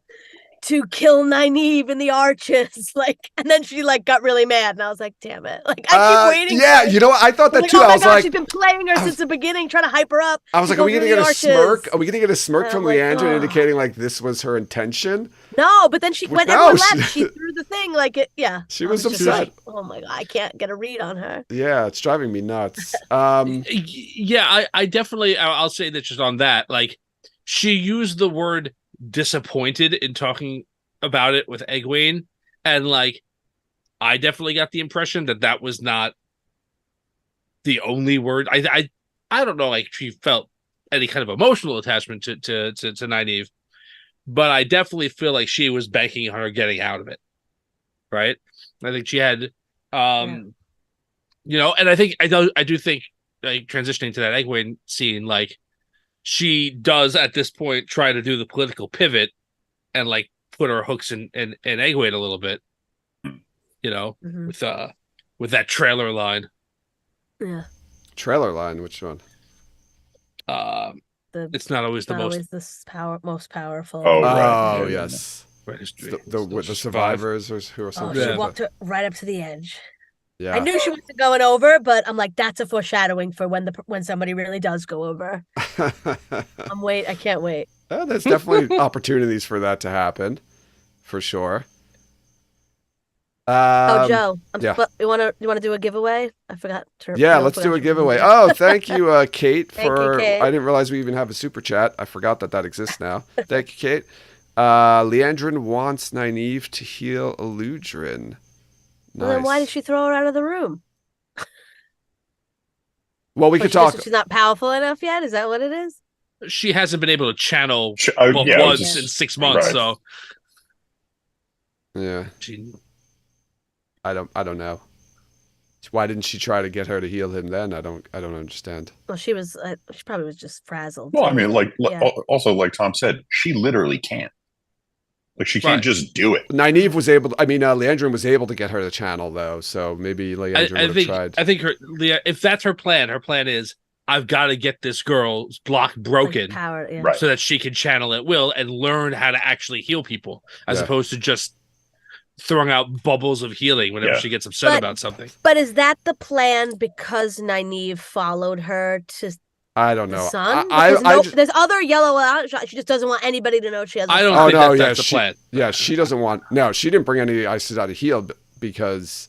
to kill Nynaeve and the arches." Like, and then she like got really mad, and I was like, "Damn it!" Like, I keep waiting. Yeah, you know what? I thought that too. Oh I was like, she's been playing her since the beginning, trying to hype her up. I was like, "Are we gonna get a smirk? Are we gonna get a smirk from Liondren indicating like this was her intention?" No, but then when everyone left, she threw the thing like it. Yeah, she was upset. Like, oh my god, I can't get a read on her. Yeah, it's driving me nuts. Yeah, I definitely. I'll say that just on that. Like, she used the word disappointed in talking about it with Aguane, and like I definitely got the impression that was not the only word. I don't know, like she felt any kind of emotional attachment to Nynaeve, but I definitely feel like she was banking on her getting out of it. Right? I think she had and I think I do think like transitioning to that Aguane scene, like she does at this point try to do the political pivot and like put her hooks in Aguane a little bit, with that trailer line. Yeah. Trailer line, which one? It's not always the most powerful. Oh, right. Oh, yes. The survivors who are something. She walked her right up to the edge. Yeah. I knew she wasn't going over, but I'm like, that's a foreshadowing for when somebody really does go over. I can't wait. There's definitely opportunities for that to happen. for sure. Joe, yeah. You want to do a giveaway? I forgot to. Yeah, let's do a giveaway. Oh, thank you, Kate. Thank you, Kate. I didn't realize we even have a super chat. I forgot that exists now. Thank you, Kate. Liondren wants Nynaeve to heal Liondren. Nice. Well, then why did she throw her out of the room? Well, we could talk. She's not powerful enough yet. Is that what it is? She hasn't been able to channel once in 6 months. Right. So yeah, I don't know. Why didn't she try to get her to heal him then? I don't understand. Well, she probably was just frazzled. Well, I mean, also like Tom said, she literally can't. Like she can't just do it. Nynaeve was able. Liondren was able to get her to channel though, so maybe Liondren would have tried. I think if that's her plan is I've got to get this girl's block broken, so that she can channel at will and learn how to actually heal people, as opposed to just throwing out bubbles of healing whenever she gets upset about something. But is that the plan because Nynaeve followed her to? I don't know. There's other yellow outshot. She just doesn't want anybody to know she has. I don't think that's the plan. Yeah, she doesn't want. No, she didn't bring any Aes Sedai to heal because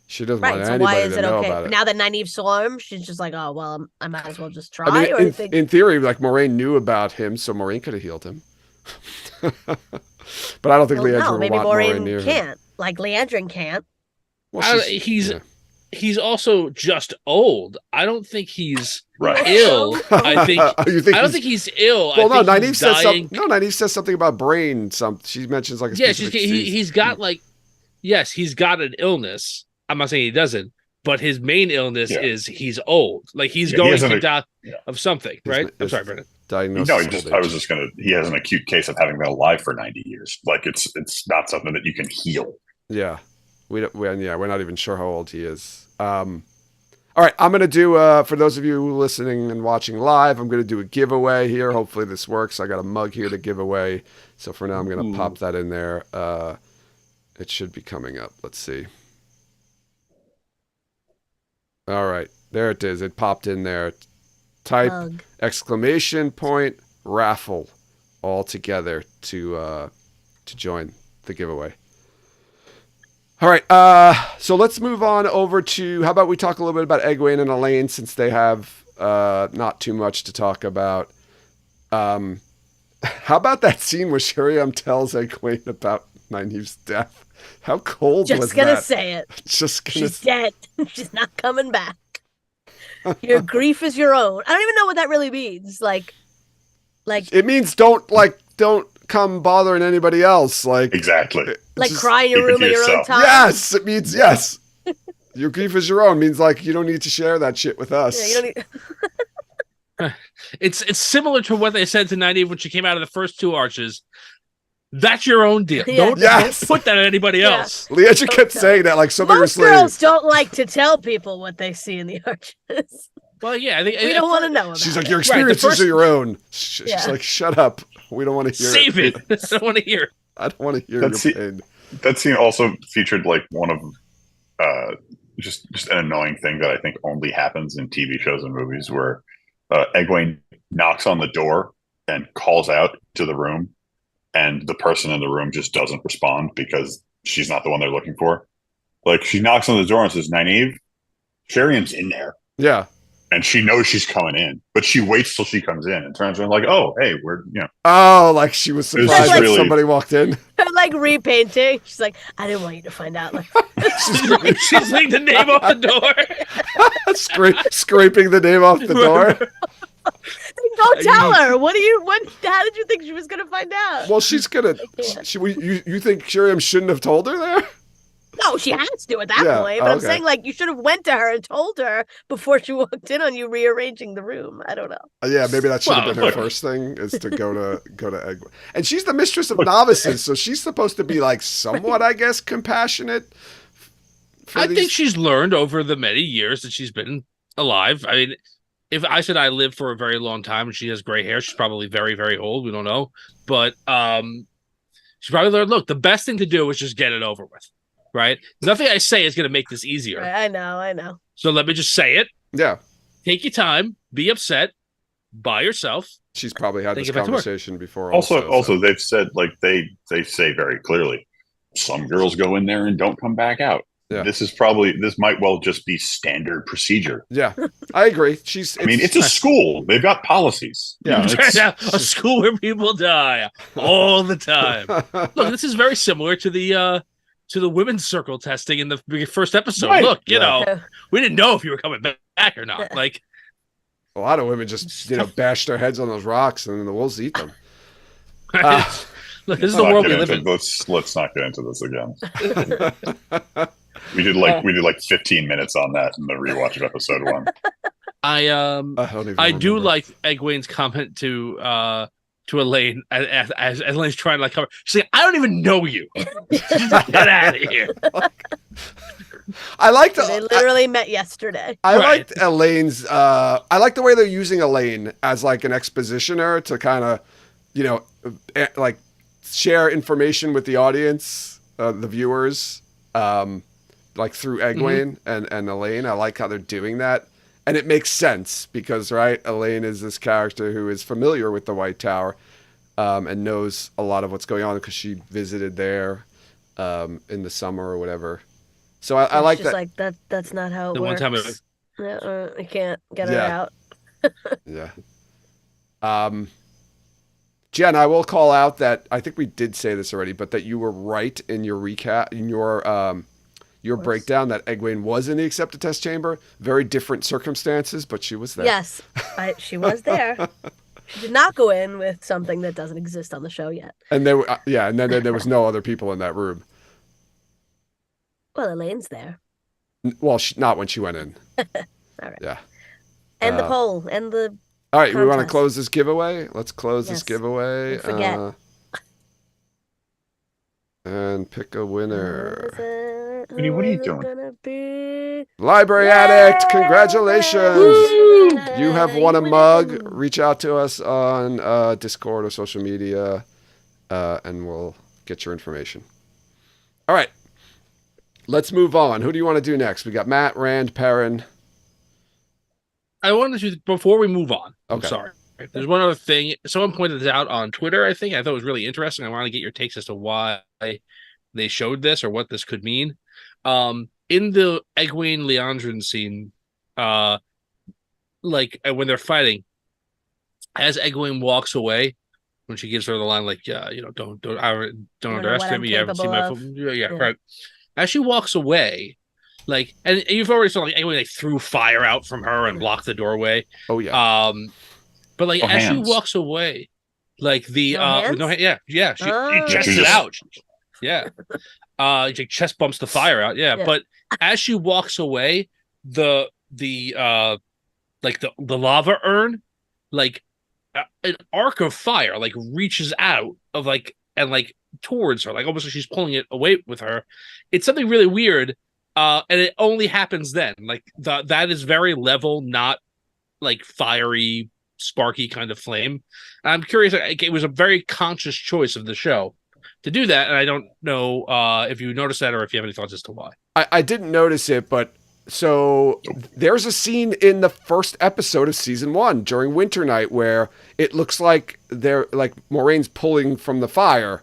she doesn't want anybody to know about it. Now that Nynaeve saw him, she's just like, oh well, I might as well just try. In theory, like Moiraine knew about him, so Moiraine could have healed him. But I don't think Liondren will want Moiraine near can't. him. Like Liondren can't. Well, he's also just old. I don't think he's right. ill. I don't think he's ill. Well, no, Nynaeve says something. No, Nynaeve says something about brain. She mentions like a specific disease. He's got he's got an illness. I'm not saying he doesn't, but his main illness is he's old. Like he's going to die of something, right? I'm sorry, Brennan. Diagnosis. He has an acute case of having been alive for 90 years. Like it's not something that you can heal. Yeah. We're not even sure how old he is. All right, I'm going to do, for those of you listening and watching live, I'm going to do a giveaway here. Hopefully this works. I got a mug here to give away. So for now, I'm going to pop that in there. It should be coming up. Let's see. All right, there it is. It popped in there. Type ! Raffle all together to join the giveaway. All right, so let's move on over to, how about we talk a little bit about Egwene and Elaine, since they have not too much to talk about. How about that scene where Sheriam tells Egwene about Nynaeve's death? How cold was that? Just gonna say it. She's dead. She's not coming back. Your grief is your own. I don't even know what that really means. Like it means don't come bothering anybody else. Like exactly. Like cry in your room at your own time. Yes, it means yes. Your grief is your own means like you don't need to share that shit with us. Yeah, you don't need. It's similar to what they said to Nynaeve when she came out of the first two arches. That's your own deal. Yeah. Don't put that on anybody else. Leandra kept saying that like somebody was saying. Most girls don't like to tell people what they see in the arches. Well, yeah, I think we don't want to know about She's like, your experiences are your own. She's like, shut up. We don't want to hear Save it. I don't want to hear it. I don't want to hear your pain. That scene also featured like one of just an annoying thing that I think only happens in TV shows and movies, where Egwene knocks on the door and calls out to the room, and the person in the room just doesn't respond because she's not the one they're looking for. Like, she knocks on the door and says, Nynaeve, Sheriam's in there. Yeah. And she knows she's coming in, but she waits till she comes in and turns around like, oh, hey, we're, Oh, like she was surprised that somebody walked in. Like repainting. She's like, I didn't want you to find out. Like, she's like the name off the door. Scraping the name off the door. Go tell her. How did you think she was going to find out? Well, she's going to, you think Sheriam shouldn't have told her there? No, she has to at that point. But I'm saying, like, you should have went to her and told her before she walked in on you rearranging the room. I don't know. Yeah, maybe that should have been her first thing, is to go to Egwene. And she's the mistress of novices, so she's supposed to be like somewhat, I guess, compassionate. I think she's learned over the many years that she's been alive. I mean, if Aes Sedai lived for a very long time and she has gray hair, she's probably very, very old. We don't know. But she probably learned, look, the best thing to do is just get it over with. Right? Nothing I say is going to make this easier. I know. So let me just say it. Yeah. Take your time. Be upset. by yourself. She's probably had Then this get back to work. conversation before. Also, they've said like they say very clearly, some girls go in there and don't come back out. Yeah. This might well just be standard procedure. Yeah, I agree. I mean, it's a school. They've got policies. Yeah. A school where people die all the time. Look, this is very similar to the women's circle testing in the first episode. Right. Look, you know, we didn't know if you were coming back or not. Like, a lot of women just bash their heads on those rocks and then the wolves eat them. look, this is the world we live in. Let's not get into this again. We did like 15 minutes on that in the rewatch of episode 1. I do like Egwene's comment to Elaine as Elaine's trying to like cover. She's like, I don't even know you. Get out of here. I liked They literally met yesterday. I liked Elaine's I like the way they're using Elaine as like an expositioner to kind of, like share information with the audience, the viewers, like through Aguane and Elaine. I like how they're doing that. And it makes sense because, right, Elaine is this character who is familiar with the White Tower and knows a lot of what's going on because she visited there in the summer or whatever. So I like that. Like that's not how it The works. one time I can't get her out. Yeah. Jen, I will call out that I think we did say this already, but that you were right in your recap, in your breakdown that Egwene was in the accepted test chamber. Very different circumstances, but she was there. Yes, she was there. She did not go in with something that doesn't exist on the show yet. And there, and then there was no other people in that room. Well, Elaine's there. Well, not when she went in. All right. Yeah. And the poll and the. All right, contest. we want to close this giveaway. Let's close this giveaway. Don't forget. And pick a winner. Vinny, what are you doing? Library Addict, congratulations! You have won a mug. Reach out to us on Discord or social media, and we'll get your information. All right, let's move on. Who do you want to do next? We got Matt, Rand, Perrin. I wanted to, before we move on, Okay. I'm sorry. There's one other thing. Someone pointed this out on Twitter, I think. I thought it was really interesting. I want to get your takes as to why they showed this or what this could mean. In the Aguane Liondren scene, like when they're fighting, as Aguane walks away, when she gives her the line like, don't underestimate me. You haven't seen my foot. Yeah, right. As she walks away, like, and you've already saw like Aguane like threw fire out from her and blocked the doorway. Oh yeah. But like as hands. she walks away, like the she chests it out. Yeah. She chest bumps the fire out. Yeah. But as she walks away, the lava urn, like an arc of fire, like reaches out of like and like towards her, like almost like she's pulling it away with her. It's something really weird. And it only happens then. Like that is very level, not like fiery, sparky kind of flame. I'm curious. It was a very conscious choice of the show to do that, and I don't know if you noticed that or if you have any thoughts as to why. I didn't notice it, but so there's a scene in the first episode of season 1 during Winter Night where it looks like they're like Moraine's pulling from the fire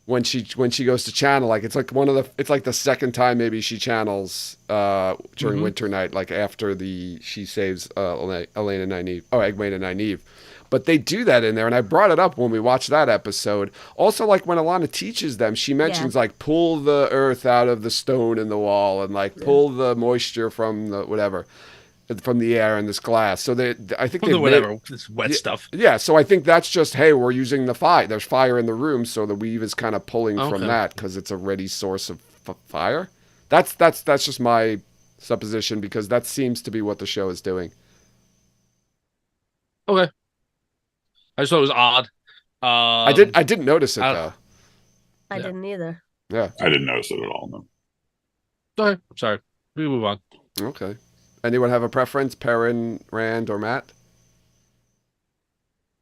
when she goes to channel. Like it's like it's like the second time maybe she channels during Winter Night, like after she saves Elaine and Nynaeve. Oh, Egwene and Nynaeve. But they do that in there, and I brought it up when we watched that episode. Also, like when Alana teaches them, she mentions like pull the earth out of the stone in the wall and like pull the moisture from the whatever, from the air in this glass. So I think they whatever this wet stuff. Yeah, so I think that's just we're using the fire. There's fire in the room, so the weave is kind of pulling from that because it's a ready source of fire. That's just my supposition because that seems to be what the show is doing. Okay. I just thought it was odd. I didn't notice it though. I didn't either. Yeah, I didn't notice it at all. No. Okay, sorry. We move on. Okay. Anyone have a preference? Perrin, Rand, or Matt?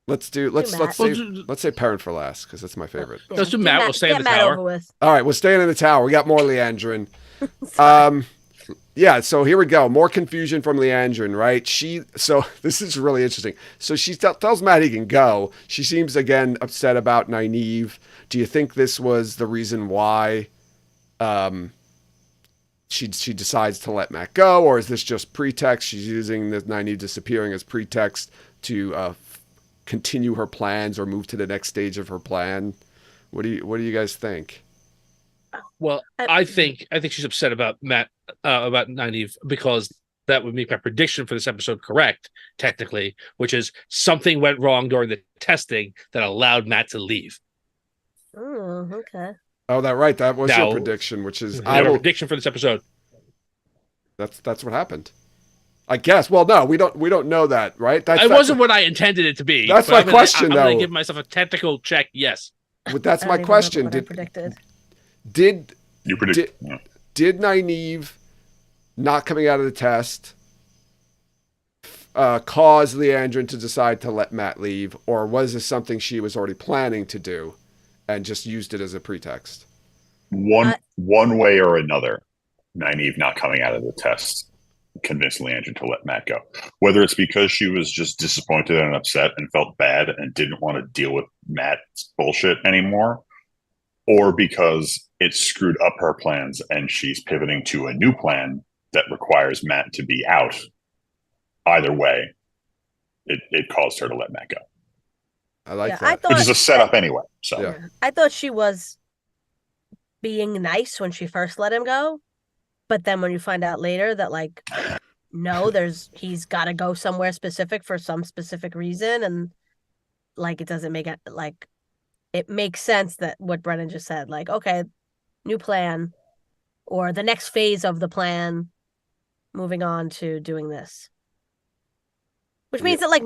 Let's say Perrin for last because that's my favorite. Let's do Matt. We'll stay in the tower. Over with. All right, we're staying in the tower. We got more Liondren. Yeah, so here we go. More confusion from Liondren, right? So this is really interesting. So she tells Matt he can go. She seems again upset about Nynaeve. Do you think this was the reason why she decides to let Matt go, or is this just pretext? She's using the Nynaeve disappearing as pretext to continue her plans or move to the next stage of her plan? What do you guys think? Well, I think she's upset about Matt, about Nynaeve, because that would make my prediction for this episode correct, technically, which is something went wrong during the testing that allowed Matt to leave. Oh, okay. Oh, right. That was your prediction, which is prediction for this episode. That's what happened. I guess. Well, no, we don't know that, right? That wasn't what I intended it to be. That's my question, I'm though. going to give myself a technical check. Yes. But that's my question. Did Nynaeve not coming out of the test cause Liondren to decide to let Matt leave, or was this something she was already planning to do and just used it as a pretext? One way or another, Nynaeve not coming out of the test convinced Liondren to let Matt go. Whether it's because she was just disappointed and upset and felt bad and didn't want to deal with Matt's bullshit anymore, or because it screwed up her plans and she's pivoting to a new plan that requires Matt to be out. Either way, it caused her to let Matt go. I like that. Which is a setup anyway. So yeah. I thought she was being nice when she first let him go. But then when you find out later that, like, no, he's got to go somewhere specific for some specific reason. And, like, it doesn't make it, like, it makes sense that what Brennan just said, like, okay, new plan or the next phase of the plan, moving on to doing this. Which means that, like,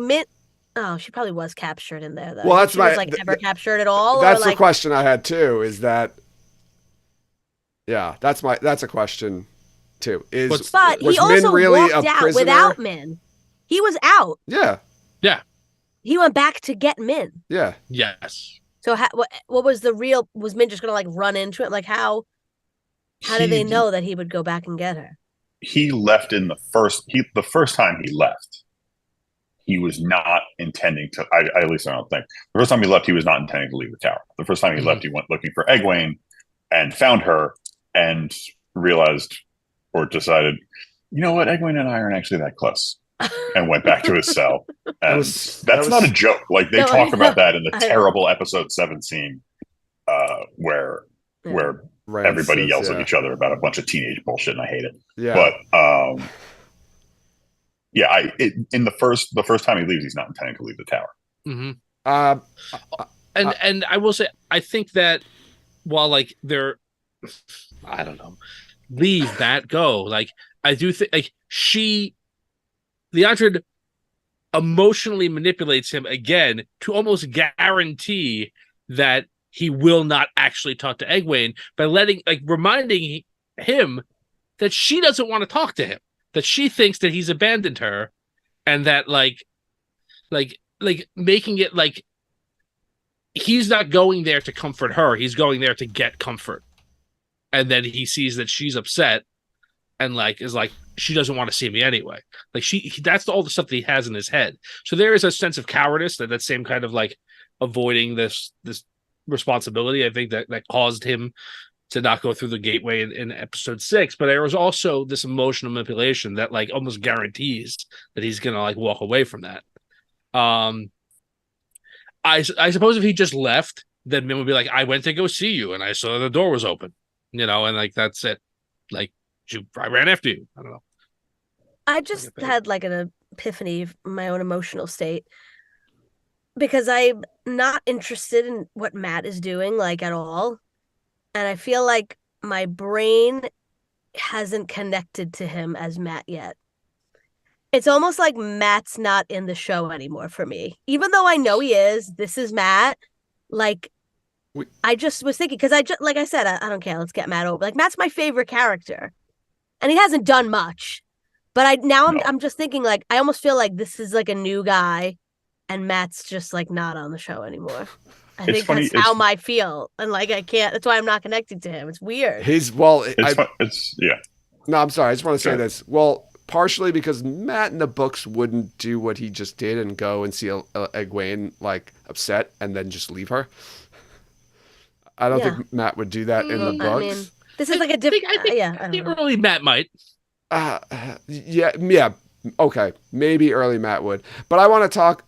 she probably was captured in there, though. Well, that's was ever captured at all? That's the question I had, too, is that, yeah, that's a question, too. But he also really walked out without Min. He was out. Yeah. Yeah. He went back to get Min. Yeah. Yes. So what was the real, was Min just going to, like, run into it? Like, how did they know that he would go back and get her? He left the first time he left. He was not intending to, at least I don't think. The first time he left, he was not intending to leave the tower. The first time he left, he went looking for Aguane and found her and realized or decided, you know what, Edwin and I aren't actually that close, and went back to his cell. And that's not a joke. Like, they talk about that in the terrible episode 7 scene where everybody yells at each other about a bunch of teenage bullshit, and I hate it. Yeah. But in the first time he leaves, he's not intending to leave the tower. Mm-hmm. And I will say, I think that while, like, they're, I don't know, leave that go. Like, I do think, like, Liondren emotionally manipulates him again to almost guarantee that he will not actually talk to Aguane by reminding him that she doesn't want to talk to him, that she thinks that he's abandoned her, and that like making it like he's not going there to comfort her, he's going there to get comfort. And then he sees that she's upset and like is like, she doesn't want to see me anyway. Like that's all the stuff that he has in his head. So there is a sense of cowardice, that same kind of like avoiding this responsibility. I think that caused him to not go through the gateway in episode 6. But there was also this emotional manipulation that like almost guarantees that he's gonna like walk away from that. I suppose if he just left, then Min would be like, I went to go see you and I saw the door was open, you know, and like that's it. Like, I ran after you. I don't know. I just had like an epiphany of my own emotional state, because I'm not interested in what Matt is doing, like, at all. And I feel like my brain hasn't connected to him as Matt yet. It's almost like Matt's not in the show anymore for me. Even though I know he is, this is Matt. Like, I just was thinking, because like I said, I don't care. Let's get Matt over. Like, Matt's my favorite character. And he hasn't done much. But I'm just thinking, like, I almost feel like this is like a new guy, and Matt's just like not on the show anymore. I think that's how I feel. And like, I can't, that's why I'm not connecting to him. It's weird. Yeah. No, I'm sorry. I just want to say Okay. this. Well, partially because Matt in the books wouldn't do what he just did and go and see Egwene like upset and then just leave her. I don't think Matt would do that in the I mean, books. this is like a different. I think I don't know. early Matt might. Yeah. Okay, maybe early Matt would, but I want to talk.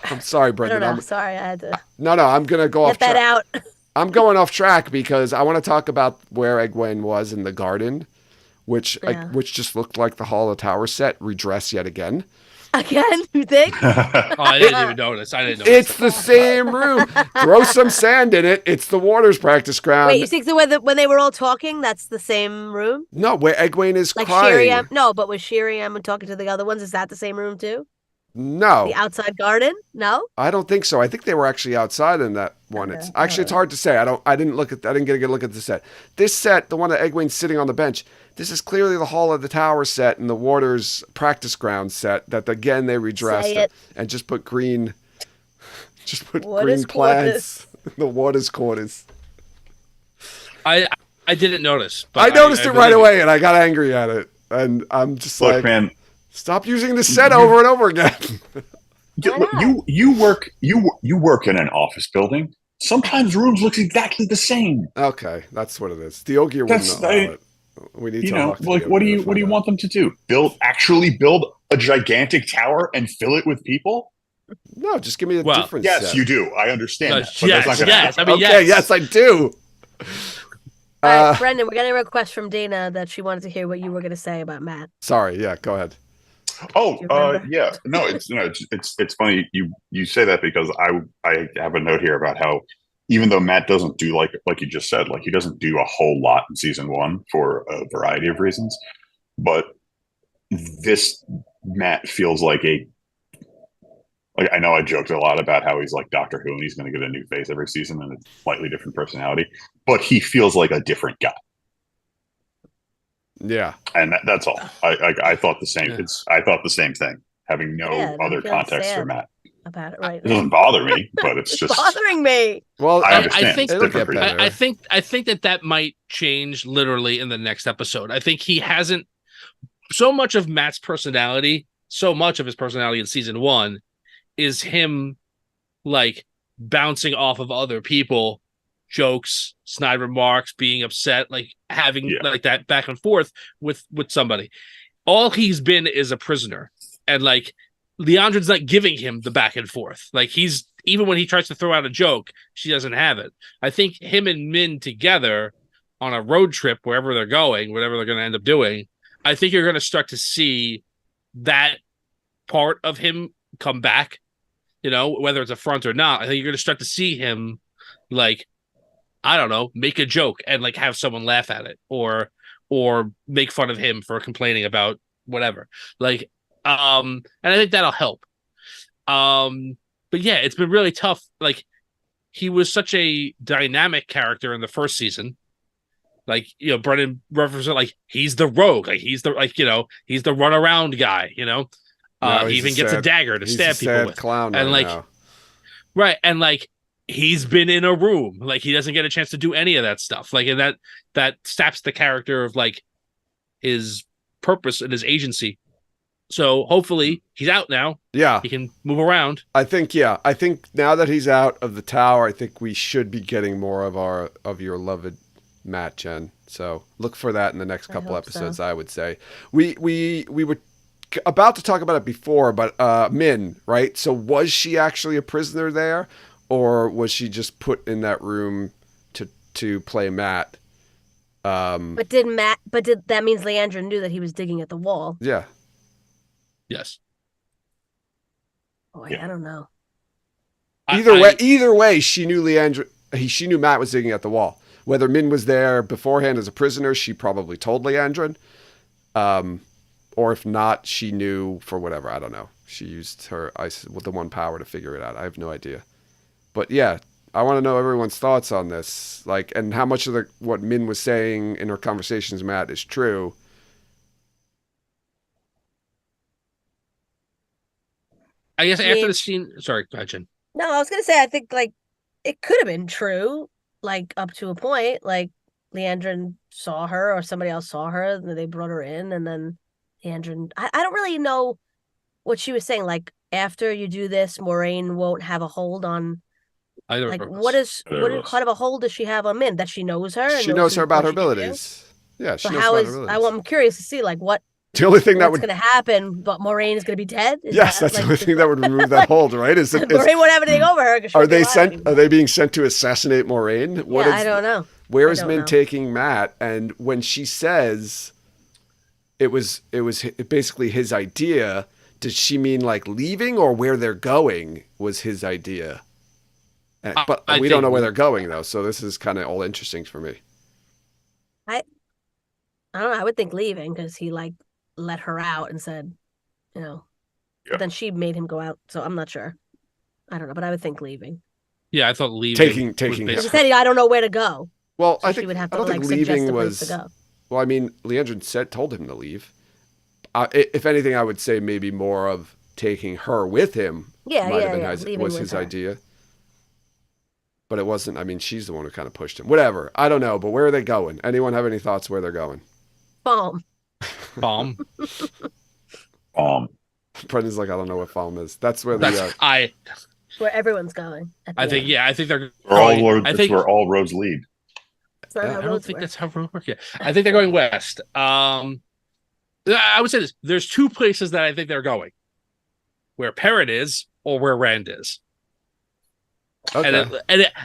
I'm sorry, I Brendan. don't know. Sorry, I had to No, I'm gonna go off get that track. out. I'm going off track because I want to talk about where Egwene was in the garden, which which just looked like the Hall of Tower set redressed yet again. Again, you think? Oh, I didn't even notice. I didn't notice. It's the same room. Throw some sand in it. It's the Waters practice ground. Wait, you think when they were all talking, that's the same room? No, where Egwene is Like crying. Shiriam? No, but was Shiriam talking to the other ones? Is that the same room too? No, The outside garden? No. I don't think so. I think they were actually outside in that one. Okay. It's actually it's hard to say. I didn't get a good look at the set. This set, the one that Egwene's sitting on the bench, this is clearly the Hall of the Tower set and the Waters practice ground set that again they redressed and just put green Waters plants in the Waters quarters. I didn't notice. I But noticed it right believe away and I got angry at it. And I'm just Look, like, man, stop using the set over and over again. you work in an office building. Sometimes rooms look exactly the same. Okay, that's what it is. The Ogier wouldn't allow it. We need to talk to like the what do Ogier you to find out. want them to do? Build a gigantic tower and fill it with people? No, just give me a Well, different Yes, set. you do. I understand that. But yes, that's not gonna yes. happen. I mean, Okay, yes, I do. All right, Brendan, we're getting a request from Dana that she wanted to hear what you were going to say about Matt. Sorry, yeah, go ahead. Oh, Do you remember? yeah. No, it's funny you say that because I have a note here about how even though Matt doesn't do like you just said, like he doesn't do a whole lot in season one for a variety of reasons, but this Matt feels like I know I joked a lot about how he's like Doctor Who and he's going to get a new face every season and a slightly different personality, but he feels like a different guy. Yeah, And that's all. I thought the same. Yeah. I thought the same thing. Having no Yeah, I'm other feeling context for sad Matt. about it right It now. doesn't bother me, but it's It's just bothering me. well, I understand. I think It's it'll different get for you. better. I think that might change literally in the next episode. I think he hasn't so much of Matt's personality. So much of his personality in season one is him like bouncing off of other people, jokes, snide remarks, being upset, like having like that back and forth with somebody. All he's been is a prisoner, and like Liondren's not giving him the back and forth. Like he's even when he tries to throw out a joke, she doesn't have it. I think him and Min together on a road trip, wherever they're going, whatever they're going to end up doing, I think you're going to start to see that part of him come back. You know, whether it's a front or not, I think you're going to start to see him, like, I don't know, make a joke and like have someone laugh at it, or make fun of him for complaining about whatever. Like, and I think that'll help. But yeah, it's been really tough. Like, he was such a dynamic character in the first season. Like, you know, Brennan referenced it like he's the rogue, like he's the he's the runaround guy, you know. Now He he's even gets a dagger to he's stab a people sad with. clown And right like, now. right, and like he's been in a room, like he doesn't get a chance to do any of that stuff. Like, and that saps the character of like his purpose and his agency. So hopefully he's out now. Yeah, He can move around. I think now that he's out of the tower, I think we should be getting more of your loved Matt, Jen. So look for that in the next couple hope episodes. so. I would say we were about to talk about it before, but Min, right? So was she actually a prisoner there, or was she just put in that room to play Matt? But did that means Liondren knew that he was digging at the wall? Yeah. Yes. Boy, Yeah. I don't know. Either way, she knew she knew Matt was digging at the wall. Whether Min was there beforehand as a prisoner, she probably told Liondren. Or if not, she knew for whatever. I don't know. She used her ice with the one power to figure it out. I have no idea. But yeah, I want to know everyone's thoughts on this. Like, and how much of what Min was saying in her conversations with Matt is true. I guess I after mean- the scene. Sorry, go ahead, Jen. No, I was gonna say I think like it could have been true, like up to a point. Like Liondren saw her or somebody else saw her, and they brought her in, and then Liondren. I don't really know what she was saying. Like, after you do this, Moraine won't have a hold on. Either Like, of us. what kind of a hold does she have on Min? That she knows her? And She knows her about her what she can do? abilities. Yeah, she So knows how about her is abilities. I'm curious to see like what's The only thing that would going to happen, but Moraine is going to be dead. yes, that's the only thing that would remove that hold, right? Moraine won't have anything over her. 'Cause she Are won't be they alive sent? anymore. Are they being sent to assassinate Moraine? What Yeah, is? I don't know. Where I is don't Min know. taking Matt? And when she says it was basically his idea, does she mean like leaving or where they're going was his idea? But I we don't think- know where they're going though, so this is kind of all interesting for me. I don't know. I would think leaving because he like let her out and said, Yeah. But then she made him go out. So I'm not sure. I don't know, but I would think leaving. Yeah, I thought leaving. Taking was him. He basically- said, I don't know where to go. Well, So I she think would have I to don't like think suggest leaving a place was. to go. Well, I mean, Liondren told him to leave. If anything, I would say maybe more of taking her with him. Yeah, might yeah, have been yeah. his, Leaving was with his her. idea. But it wasn't. I mean, she's the one who kind of pushed him. Whatever. I don't know. But where are they going? Anyone have any thoughts where they're going? Bomb. bomb. Brendan's like, I don't know what Falm is. That's where That's the. Where everyone's going. at the I think end. yeah. I think they're. Where all going- roads, I it's think where all roads lead. It's not Yeah, how I don't roads think work. that's how roads work. Yeah, I think they're going west. I would say this: there's two places that I think they're going: where Parrot is or where Rand is. Okay.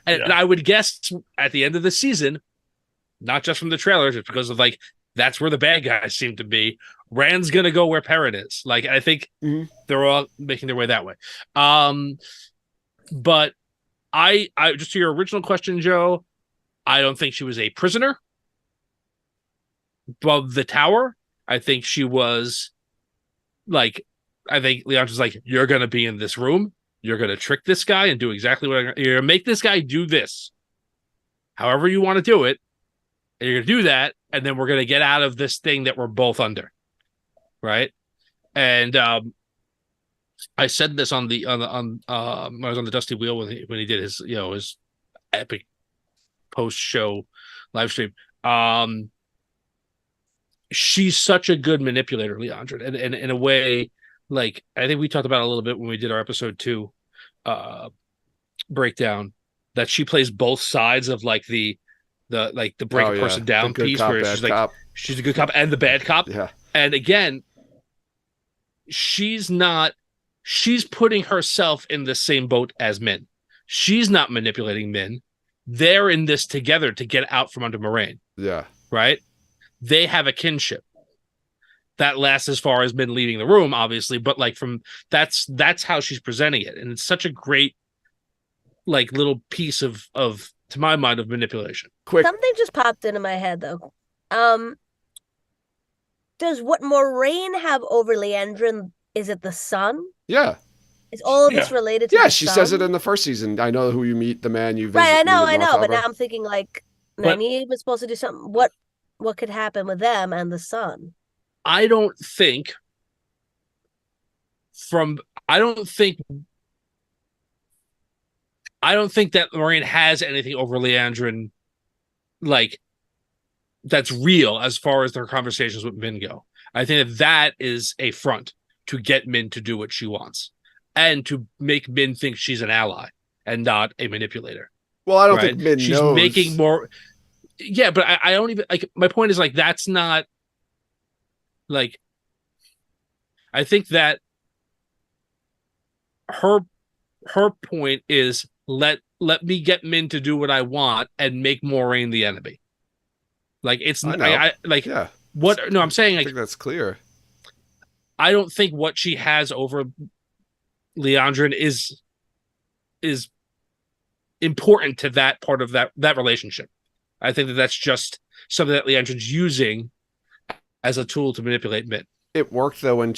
And I would guess at the end of the season, not just from the trailers, it's because of like that's where the bad guys seem to be. Rand's gonna go where Parrot is. Like I think Mhm. they're all making their way that way. But I just to your original question, Joe, I don't think she was a prisoner above the tower. I think she was like, I think Leon was like, you're gonna be in this room. You're gonna trick this guy and do exactly what you're gonna make this guy do this. However you want to do it, and you're gonna do that, and then we're gonna get out of this thing that we're both under. Right. And I said this on when I was on the Dusty Wheel when he did his his epic post show live stream. She's such a good manipulator, Liondren, and in a way, like I think we talked about it a little bit when we did our episode 2 breakdown, that she plays both sides of like the break a person down The good piece cop, where bad she's like cop. she's a good cop and the bad cop. Yeah. And again, she's putting herself in the same boat as Min. She's not manipulating Min. They're in this together to get out from under Moraine. Yeah. Right? They have a kinship that lasts as far as Min leaving the room, obviously, but like that's how she's presenting it. And it's such a great like little piece of to my mind of manipulation. Quick. Something just popped into my head though. Does what Moraine have over Liondren, is it the sun? Yeah. Is all of this related to Yeah, the she sun? says it in the first season. I know who you meet, the man you visit. Right, I know, meet at North but now Harbor. I'm thinking like But- Nynaeve was supposed to do something. What could happen with them and the sun? I don't think that Moraine has anything over Liondren, like that's real as far as their conversations with Min go. I think that is a front to get Min to do what she wants and to make Min think she's an ally and not a manipulator. Well, I don't right? think Min She's knows. making more. Yeah, but I don't even like. My point is like that's not like. I think that her point is let me get Min to do what I want and make Moraine the enemy. Like it's I know. I like Yeah. what no I'm saying I like think that's clear. I don't think what she has over Liondren is important to that part of that relationship. I think that that's just something that Liondren's using as a tool to manipulate Min. It worked though when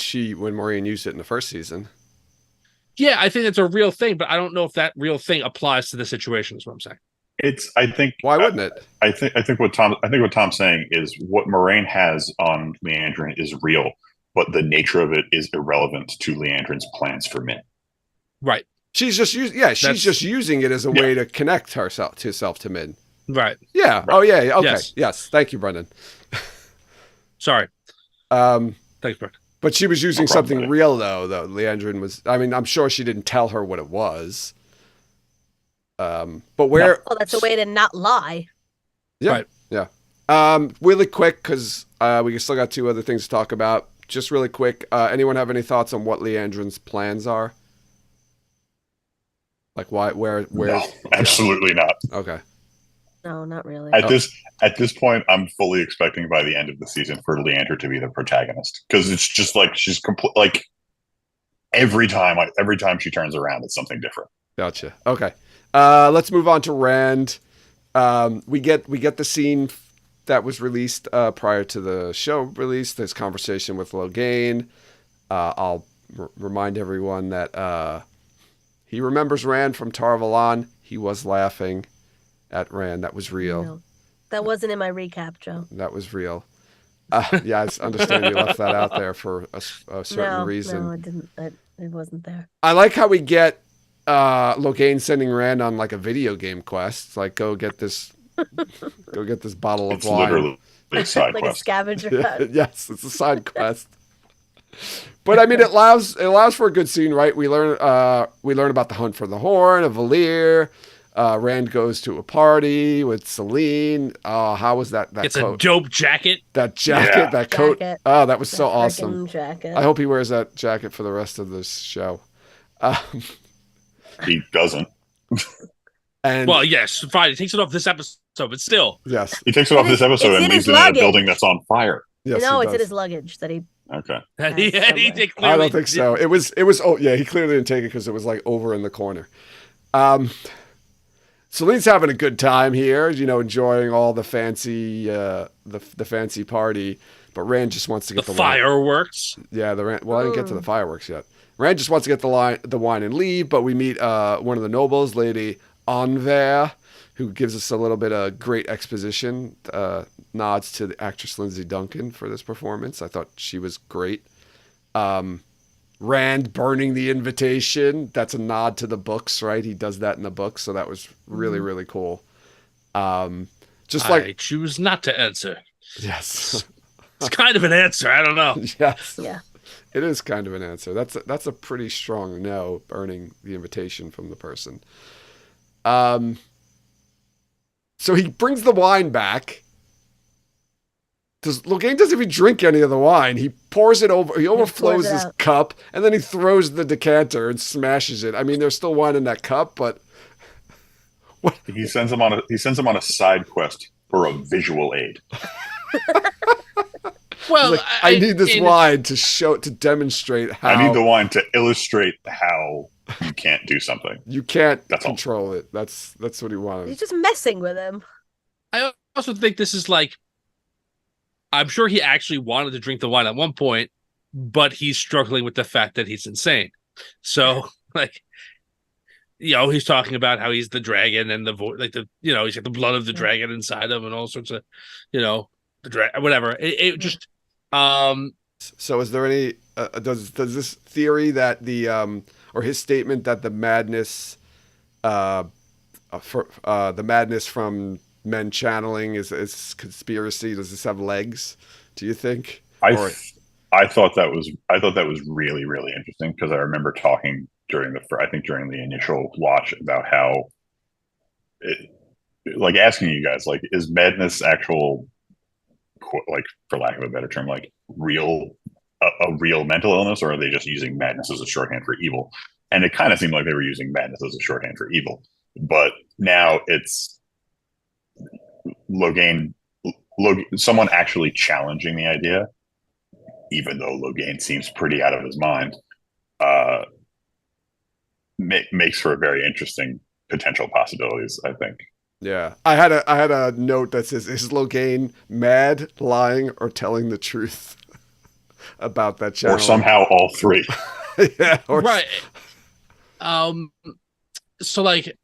Maureen used it in the first season. Yeah, I think it's a real thing, but I don't know if that real thing applies to the situation. Is what I'm saying. I think. Why wouldn't it? I think what Tom's saying is what Moraine has on Liondren is real, but the nature of it is irrelevant to Leandrin's plans for Min. Right. She's just using it as a way to connect herself to Min. Right. Yeah. Oh, yeah. Okay. Yes. Yes. Thank you, Brendan. Sorry. Um, Thanks, Brett. but she was using No problem, something buddy. real, though. Liondren was. I mean, I'm sure she didn't tell her what it was. But where? Well, that's a way to not lie. Yeah. Right. Yeah. Really quick, because we still got 2 other things to talk about. Just really quick. Anyone have any thoughts on what Liondren's plans are? Like why? Where? No, absolutely not. Okay. No, not really. At this point, I'm fully expecting by the end of the season for Leander to be the protagonist, because it's just like she's like every time she turns around, it's something different. Gotcha. Okay. Let's move on to Rand. We get the scene that was released prior to the show release. This conversation with Logan. I'll remind everyone that he remembers Rand from Tarvalon. He was laughing at Rand. That was real. No, that wasn't in my recap, Joe. That was real. Yeah, I understand you left that out there for a certain reason. No, it didn't. It wasn't there. I like how we get Logan sending Rand on like a video game quest. It's like, go get this bottle of It's wine. literally a side Like quest. a scavenger hunt. Yes, it's a side quest. But I mean, it allows for a good scene, right? We learn about the hunt for the horn of Valir. Rand goes to a party with Celine. How was that It's coat? a dope jacket. That jacket, Yeah. that coat. Jacket. Oh, that was That so frickin' awesome. Jacket. I hope he wears that jacket for the rest of this show. He doesn't. And Well, yes, fine. He takes it off this episode, but still. yes, He takes it off It's this episode in and his leaves it in a luggage. building that's on fire. yes, no, he it's does. in his luggage that he. Okay. He somewhere. clearly I don't think so. It was. Oh, yeah. He clearly didn't take it because it was like over in the corner. Celine's having a good time here, enjoying all the fancy, the fancy party. But Rand just wants to The get the fireworks. wine. Yeah, Well, I didn't get to the fireworks yet. Rand just wants to get the wine and leave. But we meet one of the nobles, Lady Anver, who gives us a little bit of great exposition. Nods to the actress Lindsay Duncan for this performance. I thought she was great. Rand burning the invitation. That's a nod to the books, right? He does that in the books, so that was really, really cool. Just like I choose not to answer. yes, It's kind of an answer. I don't know. yes, Yeah. it is kind of an answer. That's a pretty strong no, burning the invitation from the person. So he brings the wine back. Logan doesn't even drink any of the wine. He pours it over. He overflows it his out. cup, and then he throws the decanter and smashes it. I mean, there's still wine in that cup, but He sends him on a side quest for a visual aid. Well, like, I need this wine to demonstrate how I need the wine to illustrate how you can't do something. you can't That's all. control it. That's what he wanted. He's just messing with him. I also think this is like, I'm sure he actually wanted to drink the wine at one point, but he's struggling with the fact that he's insane. So, like, he's talking about how he's the dragon and he's got the blood of the dragon inside him and all sorts of, the whatever. It just, So, is there any does this theory that or his statement that the madness, the madness from men channeling is conspiracy? Does this have legs? Do you think? I thought that was really, really interesting, because I remember talking during the initial watch about how like asking you guys, like, is madness actual, like, for lack of a better term, like real a real mental illness, or are they just using madness as a shorthand for evil? And it kind of seemed like they were using madness as a shorthand for evil, but now it's Logan, someone actually challenging the idea, even though Logan seems pretty out of his mind, makes for a very interesting potential possibilities, I think. Yeah, I had a note that says, "Is Logan mad, lying, or telling the truth about that channel?" Or somehow all three. Yeah, right. So, like,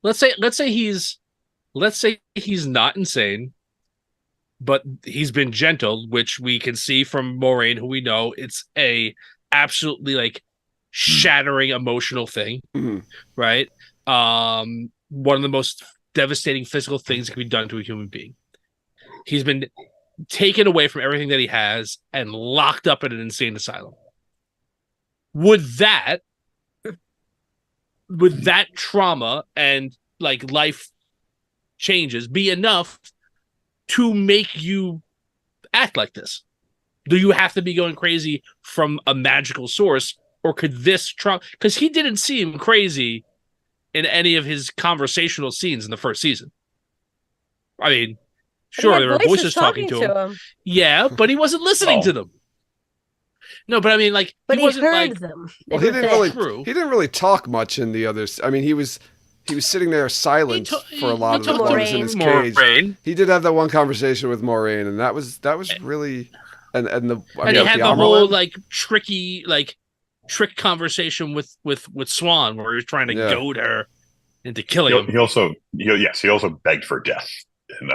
let's say he's not insane, but he's been gentle, which we can see from Moraine, who we know it's a absolutely like shattering emotional thing, Mhm. right? One of the most devastating physical things that can be done to a human being. He's been taken away from everything that he has and locked up in an insane asylum. Would that trauma and like life changes be enough to make you act like this? Do you have to be going crazy from a magical source, or could this trauma? Because he didn't seem crazy in any of his conversational scenes in the first season. I mean, sure, there were voices talking to him. Yeah, but he wasn't listening to them. No, but I mean, like, but he wasn't heard like them. Well, he didn't really talk much in the others. I mean, he was sitting there silent for a lot of the while he was in his cage. He did have that one conversation with Moraine, and that was really and he had the whole like trick conversation with Swan where he was trying to goad her into killing him. He also begged for death in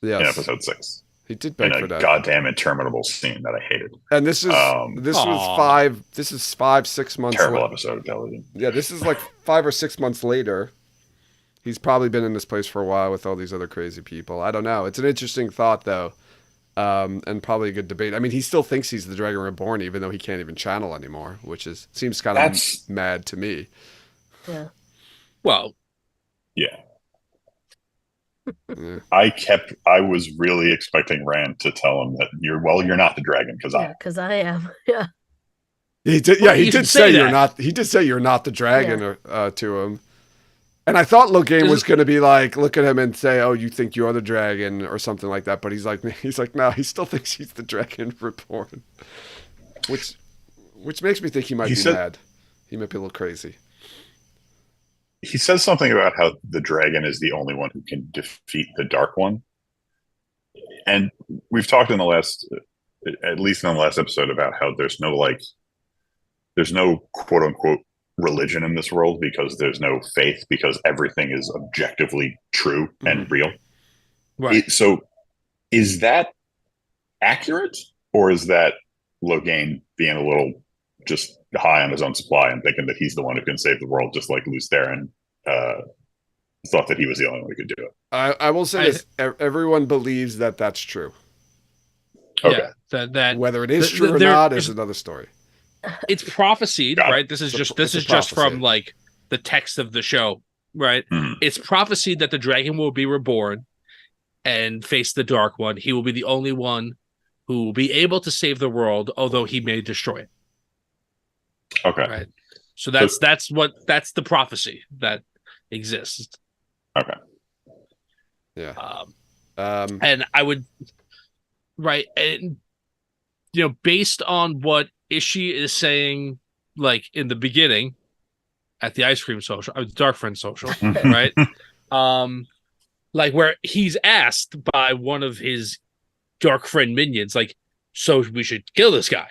episode 6. He did beg for death. Goddamn interminable scene that I hated. And this is 5-6 months. Terrible episode of television. Yeah, this is like 5 or 6 months later. He's probably been in this place for a while with all these other crazy people. I don't know. It's an interesting thought, though, and probably a good debate. I mean, he still thinks he's the Dragon Reborn, even though he can't even channel anymore, which seems kind of mad to me. Yeah. Well. Yeah. I was really expecting Rand to tell him that you're not the dragon because I am. Yeah. He did. Yeah, he did say you're not. He did say you're not the dragon to him. And I thought Logan was going to be like, look at him and say, "Oh, you think you're the dragon," or something like that. But he's like, no, he still thinks he's the Dragon Reborn, which makes me think he might be mad. He might be a little crazy. He says something about how the dragon is the only one who can defeat the Dark One, and we've talked at least in the last episode, about how there's no quote unquote religion in this world because there's no faith, because everything is objectively true and real. Right. So is that accurate, or is that Logan being a little just high on his own supply and thinking that he's the one who can save the world, just like Lews Therin thought that he was the only one who could do it? I will say this. Everyone believes that that's true. Okay. Yeah, that whether it is true or not is another story. It's prophesied, right? This is just from like the text of the show, right? Mm-hmm. It's prophesied that the dragon will be reborn and face the Dark One. He will be the only one who will be able to save the world, although he may destroy it. Okay. Right. So that's the prophecy that exists. Okay. Yeah. And I would, right, and based on what Ishii is saying, like in the beginning, at the ice cream social, Dark Friend social, right? Like where he's asked by one of his Dark Friend minions, like, so we should kill this guy.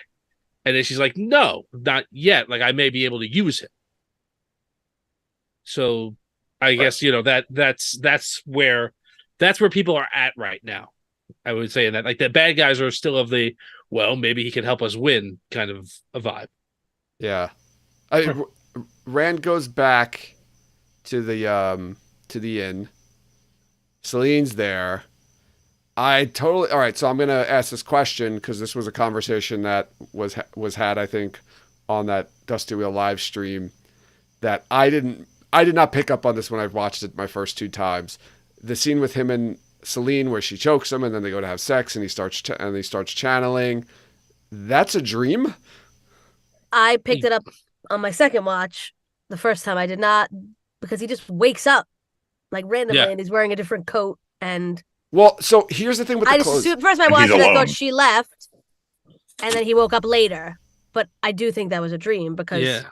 And then she's like, no, not yet. Like, I may be able to use him. So I guess, that's where people are at right now. I would say that, like, the bad guys are still of the, well, maybe he can help us win kind of a vibe. Yeah. Rand goes back to the inn. Celine's there. All right, so I'm going to ask this question because this was a conversation that was had, I think, on that Dusty Wheel live stream that I did not pick up on this when I watched it my first 2 times. The scene with him and Celine where she chokes him and then they go to have sex and he starts channeling. That's a dream? I picked it up on my second watch. The first time I did not, because he just wakes up like randomly and he's wearing a different coat and... Well, so here's the thing with the clothes. First I watched it, I thought she left, and then he woke up later. But I do think that was a dream because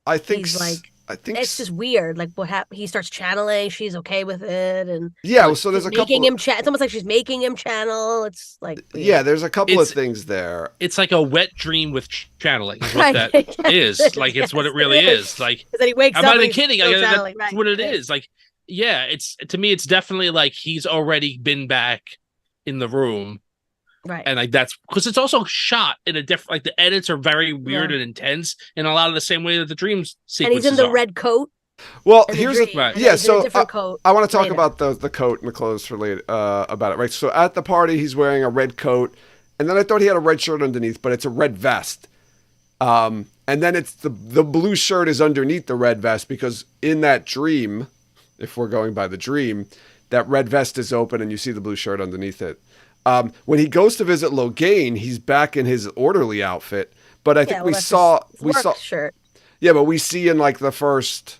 I think it's just weird. Like what happened? He starts channeling. She's okay with it, and so there's a couple. It's almost like she's making him channel. It's like weird. There's a couple of things there. It's like a wet dream with channeling. Is what that is. Like it's what it really is. Like then he wakes I'm up. not even kidding. That's right. what it is. Like. Yeah, it's to me, it's definitely like he's already been back in the room, right? And like that's because it's also shot in a different. Like the edits are very weird and intense in a lot of the same way that the dreams sequences and he's in the red coat. Well, in the here's dream, the Right. and yeah. he's in So a different coat. I want to talk later. about the coat and the clothes for later. About it, right? So at the party, he's wearing a red coat, and then I thought he had a red shirt underneath, but it's a red vest. And then it's the blue shirt is underneath the red vest because in that dream, if we're going by the dream, that red vest is open and you see the blue shirt underneath it. When he goes to visit Logan, he's back in his orderly outfit. But I think we that's saw his work shirt. yeah, but we see in like the first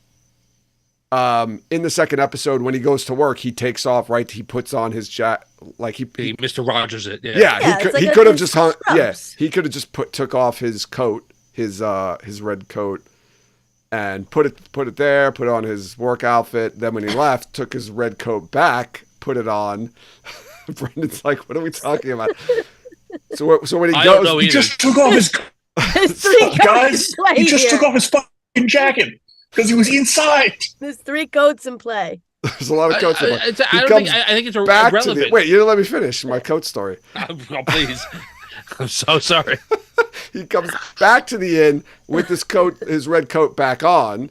in the second episode when he goes to work, he takes off, right? He puts on his jacket, like he Mr. Rogers it. Yeah. yeah, it's like he a- could have it's just hung. Yeah, scrubs. he could have just took off his coat, his red coat, and put it there. Put on his work outfit. Then when he left, took his red coat back, put it on. Brendan's like, "What are we talking about?" So when he I goes, don't know He either. just took off his There's three guys. coats in play He just here. took off his fucking jacket because he was inside. There's 3 coats in play. there's a lot of coats. I He don't comes think. I think it's back to irrelevant. the wait. You didn't let me finish my coat story. Oh, please. I'm so sorry. He comes back to the inn with his coat, his red coat back on.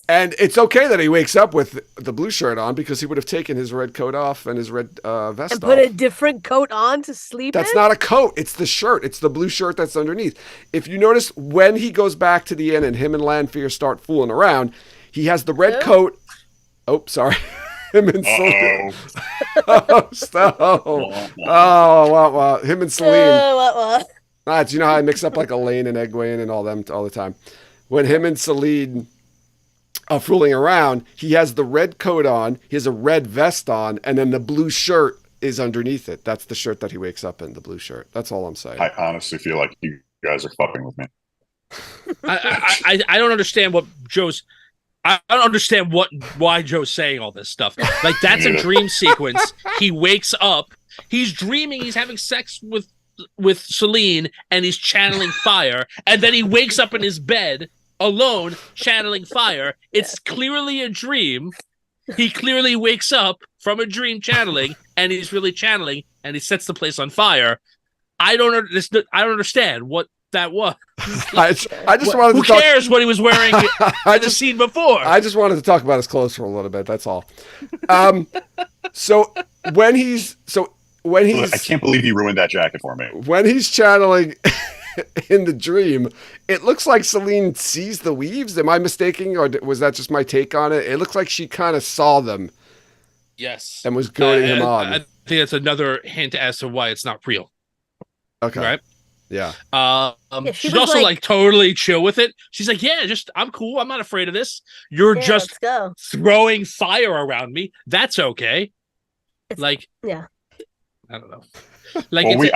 And it's okay that he wakes up with the blue shirt on because he would have taken his red coat off and his red vest And put off. a different coat on to sleep That's in? not a coat. It's the shirt. It's the blue shirt that's underneath. If you notice, when he goes back to the inn and him and Lanfear start fooling around, he has the red Oh. coat. Oh, sorry. Him and Celine. Oh, stop. Oh, wow. Him and Celine. What? You know how I mix up like Elaine and Egwene and all them all the time. When him and Celine are fooling around, he has the red coat on, he has a red vest on, and then the blue shirt is underneath it. That's the shirt that he wakes up in, the blue shirt. That's all I'm saying. I honestly feel like you guys are fucking with me. I don't understand what Joe's. I don't understand why Joe's saying all this stuff. Like that's a dream sequence. He wakes up. He's dreaming. He's having sex with Celine, and he's channeling fire. And then he wakes up in his bed alone, channeling fire. It's clearly a dream. He clearly wakes up from a dream channeling, and he's really channeling, and he sets the place on fire. I don't understand what that was. I just wanted Who to talk. cares what he was wearing in the scene before? I just wanted to talk about his clothes for a little bit. That's all. So when he's I can't believe you ruined that jacket for me. when he's channeling in the dream, it looks like Celine sees the weaves. Am I mistaken, or was that just my take on it? It looks like she kind of saw them Yes. and was goading him on. I think that's another hint as to why it's not real. Okay. Right? Yeah. She She's was also like- like totally chill with it. She's like, yeah, I'm cool. I'm not afraid of this. You're Yeah, just let's go. throwing fire around me. That's okay. Like, Yeah. I don't know. Like, Well,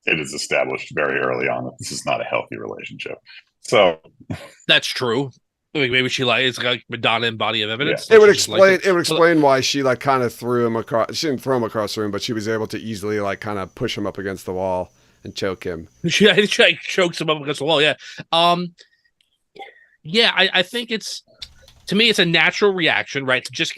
it is established very early on that this is not a healthy relationship. So that's true. Like, maybe she it's like Madonna in Body of Evidence. It would She just liked explain why she like kind of threw him across. She didn't throw him across the room, but she was able to easily like kind of push him up against the wall and choke him. She like chokes him up against the wall. Yeah. Yeah, I think to me, it's a natural reaction, right? He just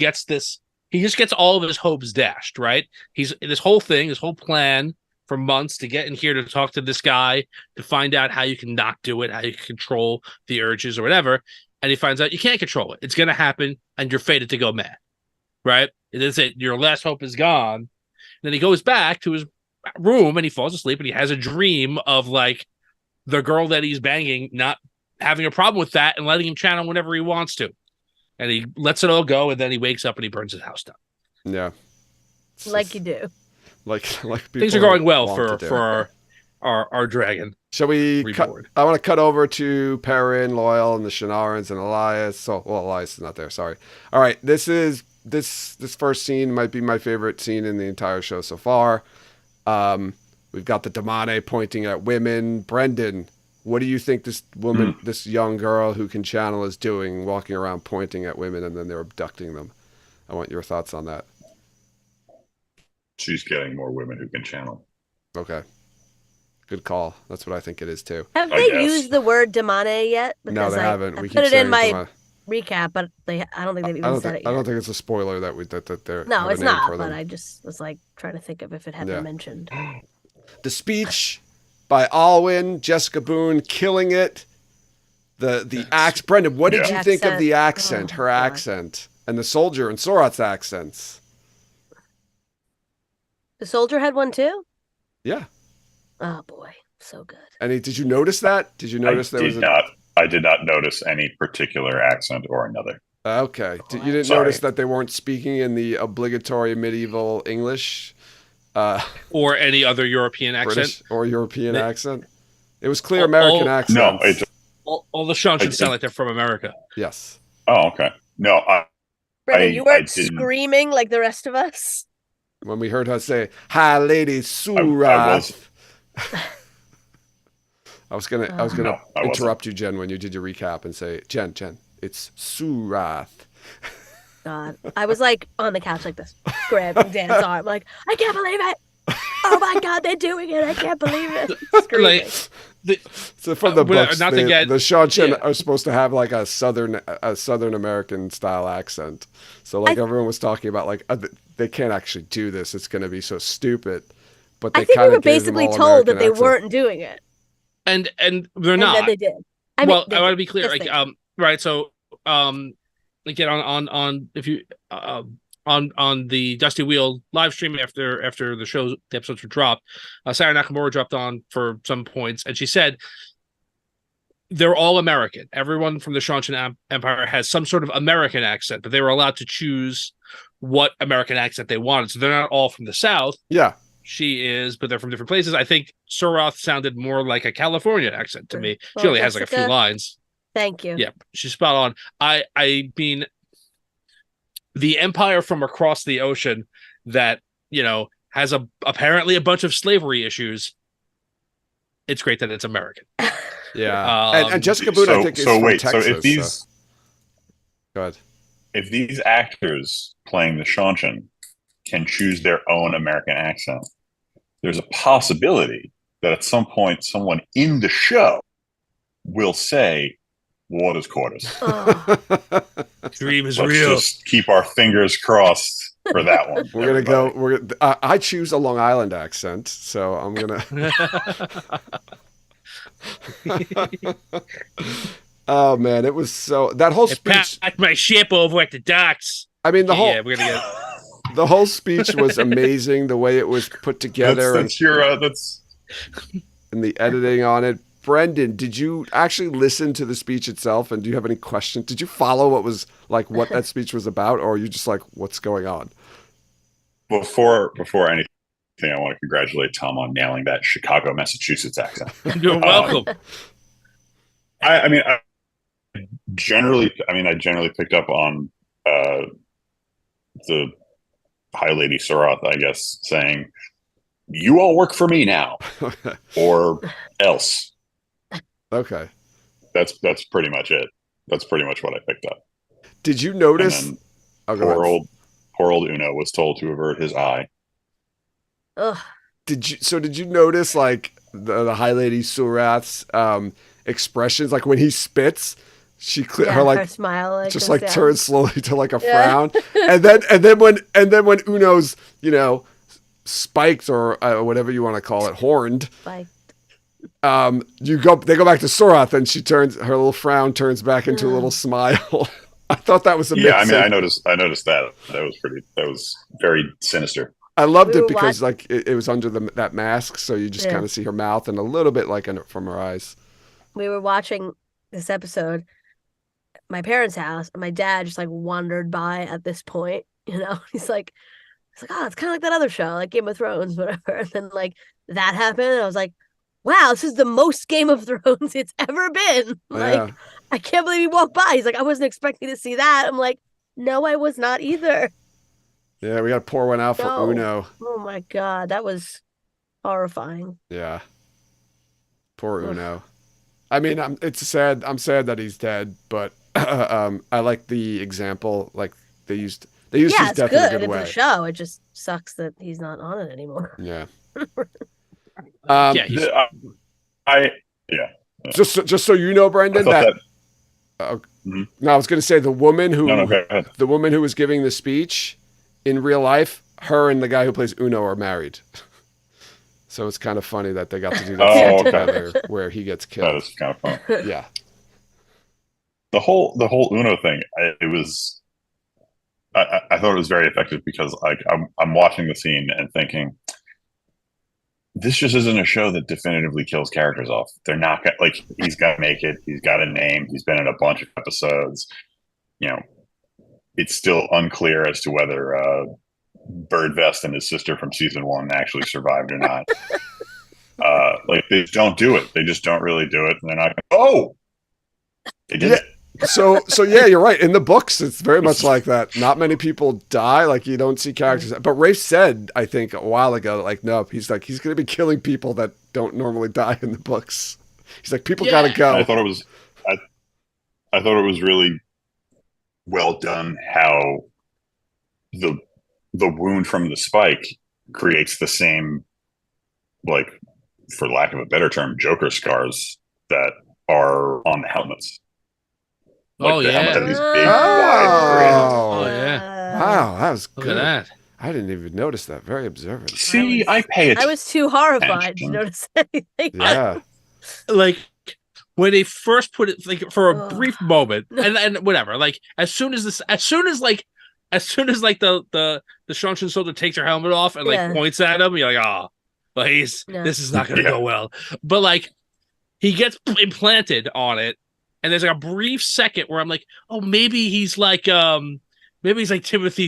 gets all of his hopes dashed, right? This whole plan for months to get in here to talk to this guy, to find out how you can not do it, how you can control the urges or whatever. And he finds out you can't control it. It's going to happen and you're fated to go mad, right? It is it. Your last hope is gone. Then he goes back to his room and he falls asleep and he has a dream of like the girl that he's banging not having a problem with that and letting him channel whenever he wants to. And he lets it all go, and then he wakes up and he burns his house down. Yeah. Like you do. Like Things are going well want to do. for our dragon. Shall we cut? Reborn. I want to cut over to Perrin, Loyal, and the Shinarans and Elias. So, well, Elias is not there. Sorry. All right. This first scene might be my favorite scene in the entire show so far. We've got the Damane pointing at women. Brendan, what do you think this woman, this young girl who can channel, is doing, walking around pointing at women and then they're abducting them? I want your thoughts on that. she's getting more women who can channel. Okay. Good call. That's what I think it is too. Have I they guess. used the word demane yet? No, Because they I haven't. We put keep it in saying my Damane. recap, but I don't think they've I even don't said think, it I yet. don't think it's a spoiler that they're No, have it's a name not. for But them. I just was like trying to think of if it had Yeah. been mentioned. The speech by Alwyn, Jessica Boone, killing it. the accent. Brendan, what did Yeah. you think of the accent, Oh, her God. accent, and the soldier and Sorath's accents? The soldier had one too? Yeah. Oh boy, so good. Did you notice that? Did you notice there was I did not notice any particular accent or another. Okay. You didn't Sorry. notice that they weren't speaking in the obligatory medieval English, Or any other European accent. British or European They- accent? It was clear American accents. No, it, All the Shaunsons sound like they're from America. Yes. oh, okay. No, Brendan, you weren't didn't- screaming like the rest of us? When we heard her say, "Hi, Lady I Surath." was. I was gonna No, I wasn't. interrupt you, Jen, when you did your recap and say, Jen, it's Surath. God, I was like on the couch like this, grabbing Dan's arm, like, I can't believe it! Oh my God, they're doing it! I can't believe it! Screaming. So from the books, not to the get- Shanshan yeah. are supposed to have like a southern American style accent. So like everyone was talking about like they can't actually do this. It's going to be so stupid. But they I think we kind were of gave them basically all told that American they accent. weren't doing it. And they're And not. then they did. I Well, mean, I want to be clear. yes, Like, they did. right. So, again, on if you on the Dusty Wheel live stream after the episodes were dropped, Sarah Nakamura dropped on for some points, and she said they're all American. Everyone from the Shanshan Empire has some sort of American accent, but they were allowed to choose what American accent they wanted. So they're not all from the South. Yeah. She is, but they're from different places. I think Surath sounded more like a California accent to me. She Well, only has like a few Jessica, lines. Thank you. Yeah, she's spot on. I mean, the empire from across the ocean that, has apparently a bunch of slavery issues. It's great that it's American. Yeah. And Jessica Boone, I think, is from Texas. So if these Go ahead. if these actors playing the Shanshan can choose their own American accent, there's a possibility that at some point someone in the show will say, "Waters quarters." Oh, Dream is Let's real. just keep our fingers crossed for that one. We're gonna go. I choose a Long Island accent, so I'm gonna. Oh man, it was so that whole speech. Packed my ship over at the docks. I mean, the whole we're gonna get. the whole speech was amazing. The way it was put together That's and the editing on it. Brendan, did you actually listen to the speech itself? And do you have any questions? Did you follow what that speech was about, or are you just like, what's going on? Before anything, I want to congratulate Tom on nailing that Chicago, Massachusetts accent. You're welcome. I generally picked up on the High Lady Surath, I guess, saying, "You all work for me now, or else." Okay. That's pretty much it. That's pretty much what I picked up. Did you notice? And Oh, then go ahead. poor old Uno was told to avert his eye. ugh. Did you notice like the High Lady Surath's expressions, like when he spits, Her smile just goes like down. turns slowly to like a Yeah. frown, and then when Uno's spiked or whatever you want to call it, horned, Like, they go back to Surath, and her little frown turns back into a little smile. I thought that was amazing. Yeah, I mean, I noticed that. That was very sinister. I loved We it were because like it was under that mask, so you just Yeah. kind of see her mouth and a little bit like from her eyes. we were watching this episode at my parents' house, and my dad just like wandered by at this point. He's like, oh, it's kind of like that other show, like Game of Thrones, whatever. And then like that happened, and I was like, wow, this is the most Game of Thrones it's ever been. Like, Yeah. I can't believe he walked by. He's like, I wasn't expecting to see that. I'm like, no, I was not either. Yeah, we got to pour one out for No. Uno. Oh my God, that was horrifying. Yeah. Poor Ugh. Uno. I mean, I'm sad that he's dead, but I like the example. Like they used his Yeah, it's death in a good good for way. the show. It just sucks that he's not on it anymore. Yeah. Yeah, he's, Just so you know, I Brendan, thought that Mhm. no, I was going to say the woman who go ahead. the woman who was giving the speech in real life, her and the guy who plays Uno are married. So it's kind of funny that they got to do that Oh, scene okay. together where he gets That killed. is kind of fun. Yeah. the whole Uno thing. I thought it was very effective because like I'm watching the scene and thinking, this just isn't a show that definitively kills characters off. They're not gonna, like, he's got to make it. He's got a name. He's been in a bunch of episodes. You know, it's still unclear as to whether Birdvest and his sister from season 1 actually survived or not. Like, they don't do it. They just don't really do it. And they're not. Oh, they did it. So yeah, you're right. In the books, it's very much like that. Not many people die. Like, you don't see characters. But Rafe said, I think, a while ago, like, no, he's going to be killing people that don't normally die in the books. He's like, people got to go. I thought it was really well done how the wound from the spike creates the same, like, for lack of a better term, Joker scars that are on the helmets. Like the helmet had these big, wide grins. Oh, yeah. Wow, that was Look good. at that. I didn't even notice that. Very observant. See, I pay attention. I was too horrified to notice anything. Yeah. Like, when they first put it, like, for a brief moment, and whatever, like, as soon as the Shanshan soldier takes her helmet off and like points at him, you're like, oh, but this is not gonna go well. But like, he gets implanted on it, and there's like a brief second where I'm like, oh, maybe he's like Timothy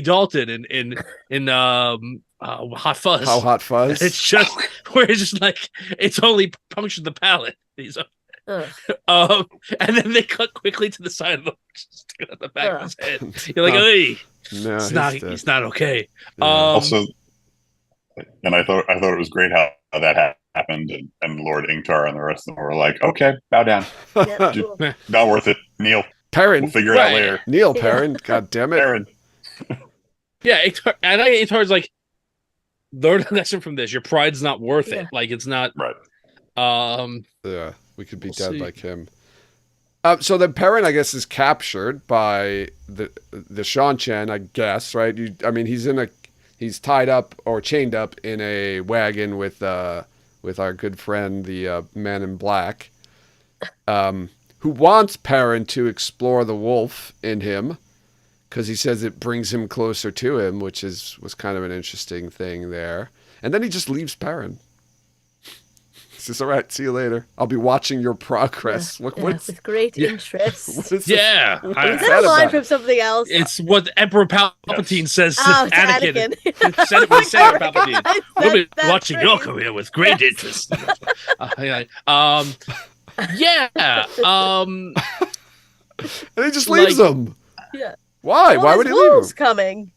Dalton in Hot Fuzz. How Hot Fuzz? And it's just where it's just like, it's only punctured the palate. He's and then they cut quickly to the side of the back of his head. You're like, hey, no, he's not okay. Yeah. Also, and I thought it was great how that happened, and Lord Ingtar and the rest of them were like, okay, bow down. Not worth it. Neil. Perrin. We'll figure it out later. Neil Perrin. God damn it. Perrin. Yeah, and I think Ingtar's like, learn a lesson from this. Your pride's not worth it. Like, it's not. Right. Yeah, we could be We'll dead see. like him. So then Perrin, I guess, is captured by the Shanshan, I guess, right? He's tied up or chained up in a wagon with our good friend, the man in black, who wants Perrin to explore the wolf in him because he says it brings him closer to him, which was kind of an interesting thing there. And then he just leaves Perrin. He says, all right, see you later. I'll be watching your progress. With great interest. What is Yeah. this? Is that a line from something else? It's what Emperor Palpatine says to Anakin. Anakin. Said it with Emperor Palpatine. We'll be that watching phrase. your career with great interest. Yeah. And he just leaves him. Yeah. Why? Why would he leave him? wolves coming?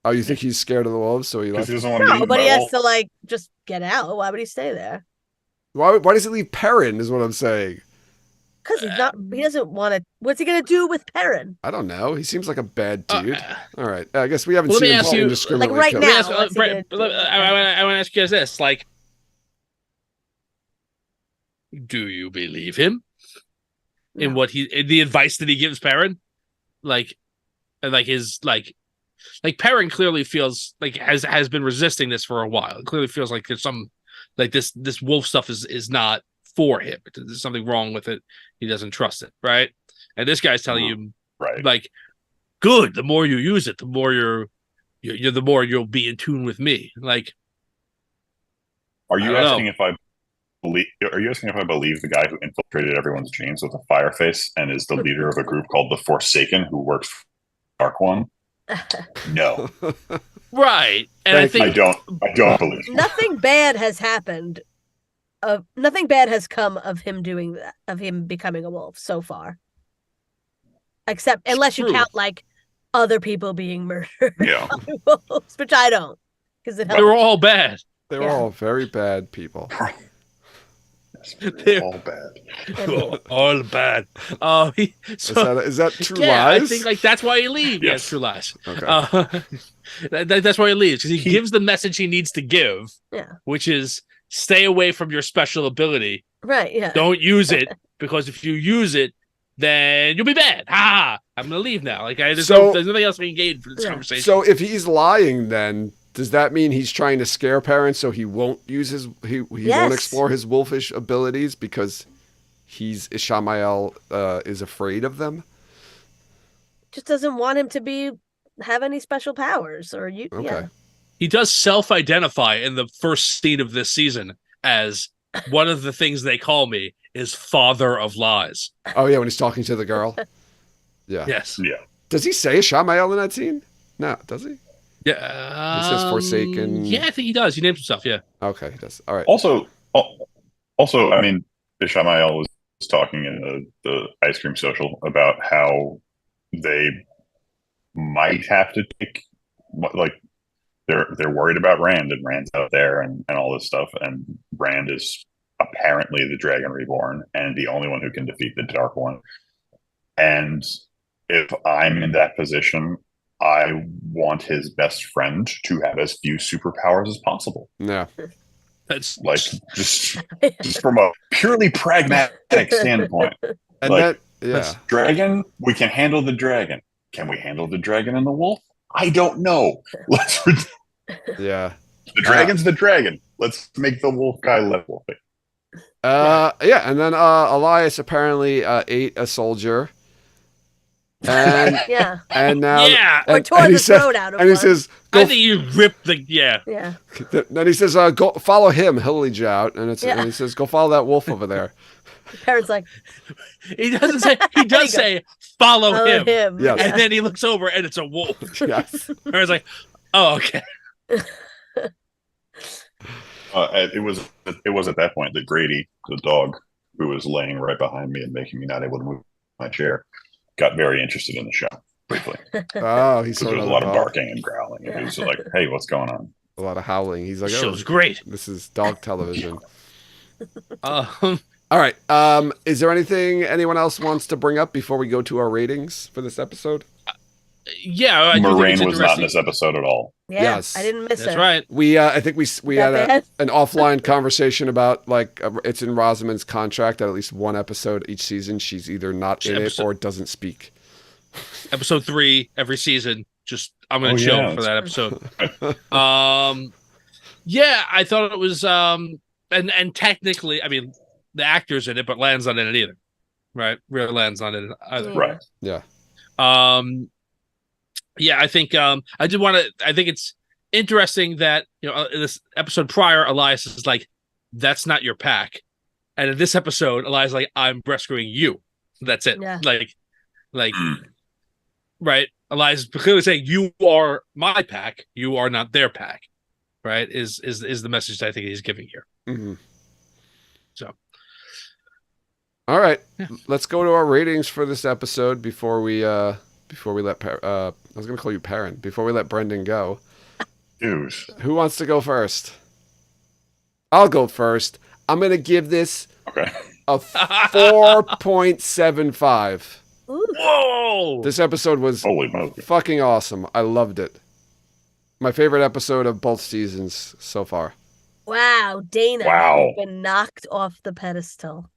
Oh, you think he's scared of the wolves, so he Because left? he doesn't want to be No, eaten but by he a has wolf. to like just get out. Why would he stay there? Why does he leave Perrin? Is what I'm saying. Because he's not. He doesn't want to. What's he gonna do with Perrin? I don't know. He seems like a bad dude. All right. I guess we haven't Let me seen him ask you, indiscriminately. like, right kill. now. Let me ask, what's he gonna do? I want to ask you guys this: like, do you believe him in what in the advice that he gives Perrin? Like, and like his like Perrin clearly feels like has been resisting this for a while. It clearly feels like there's some like this wolf stuff is not for him. There's something wrong with it. He doesn't trust it, right? And this guy's telling you, Right. like, good. The more you use it, the more the more you'll be in tune with me. Like, Are you I don't asking if I believe? Are you asking if I believe the guy who infiltrated everyone's dreams with a fire face and is the leader of a group called the Forsaken, who works for Dark One? No, right? And I think I don't believe. Nothing bad has happened. Nothing bad has come of him doing that, of him becoming a wolf so far. Except, unless you True. count like other people being murdered Yeah. by wolves, which I don't, because it they were all bad. They were all very bad people. They're All bad. all bad. Is that true yeah, lies? I think like that's why he leaves. Yes. Yes, true lies. Okay. That's why he leaves, because he gives the message he needs to give, Yeah. which is stay away from your special ability. Right, yeah. Don't use it, because if you use it, then you'll be bad. Ha! I'm gonna leave now. Like there's nothing else we can gain for this conversation. So if he's lying, then does that mean he's trying to scare Perrin so he won't use he won't explore his wolfish abilities because Ishamael is afraid of them. Just doesn't want him to have any special powers or you. Okay. Yeah. He does self-identify in the first scene of this season as one of the things they call me is Father of Lies. Oh yeah, when he's talking to the girl. Yeah. Yes. Yeah. Does he say Ishamael in that scene? No, does he? Yeah. He says Forsaken. Yeah, I think he does. He names himself. Yeah. Okay, he does. All right. Also, I mean, Ishamael was talking in the ice cream social about how they might have to take, like, they're worried about Rand, and Rand's out there and all this stuff, and Rand is apparently the Dragon Reborn and the only one who can defeat the Dark One. And if I'm in that position, I want his best friend to have as few superpowers as possible. Yeah. That's Like, just from a purely pragmatic standpoint. And Like, yeah. Dragon, we can handle the dragon. Can we handle the dragon and the wolf? I don't know. Yeah. The dragon's the dragon. Let's make the wolf guy less wolfy. Yeah, and then Elias apparently ate a soldier. And Yeah. and now Yeah. Or and, tore and he the says, throat out of and he one. says, I think you ripped the Yeah. then he says, go follow him, he'll lead you out. And he says, go follow that wolf over there. Parents like, he doesn't say he does say follow him. Yes. And then he looks over and it's a wolf. Yes. I was like, oh, okay. It was at that point that Grady, the dog, who was laying right behind me and making me not able to move my chair, got very interested in the show briefly. Oh, he's There sort was of a lot of barking and growling. And he was like, "Hey, what's going on?" a lot of howling. He's like, Show's great. This is dog television. Um, All right. Is there anything anyone else wants to bring up before we go to our ratings for this episode? yeah, I do think Moraine it's was not in interesting. this episode at all. yeah, Yes. I didn't miss That's it. right. We I think we That had bad? an offline conversation about it's in Rosamund's contract that at least one episode each season she's either not in it or doesn't speak. Episode 3 every season. Just I'm gonna Oh, chill yeah, for that episode. Yeah, I thought it was and technically, I mean, the actor's in it, but Land's not in it either. Right? Real Land's not in it either. Right. Yeah. Yeah, I think I think it's interesting that, you know, in this episode prior, Elias is like, that's not your pack. And in this episode, Elias is like, I'm rescuing you. That's it. Yeah. Like right. Elias is clearly saying, you are my pack, you are not their pack. Right? Is the message that I think he's giving here. Mm-hmm. So all right, yeah. Let's go to our ratings for this episode before we let I was going to call you Perrin before we let Brendan go. Dude. Who wants to go first? I'll go first. I'm going to give this Okay. a 4.75. Ooh. whoa. This episode was Holy moly. fucking awesome. I loved it. My favorite episode of both seasons so far. Wow, Dana. Wow. You've been knocked off the pedestal.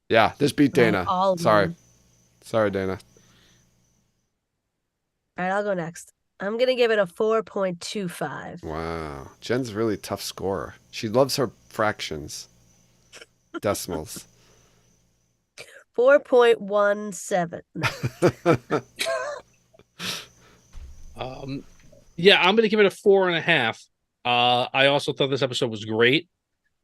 Yeah, this beat Dana. All of Sorry. them. Sorry, Dana. All right, I'll go next. I'm going to give it a 4.25. Wow. Jen's a really tough scorer. She loves her fractions. Decimals. 4.17. Yeah, I'm gonna give it a 4.5. I also thought this episode was great.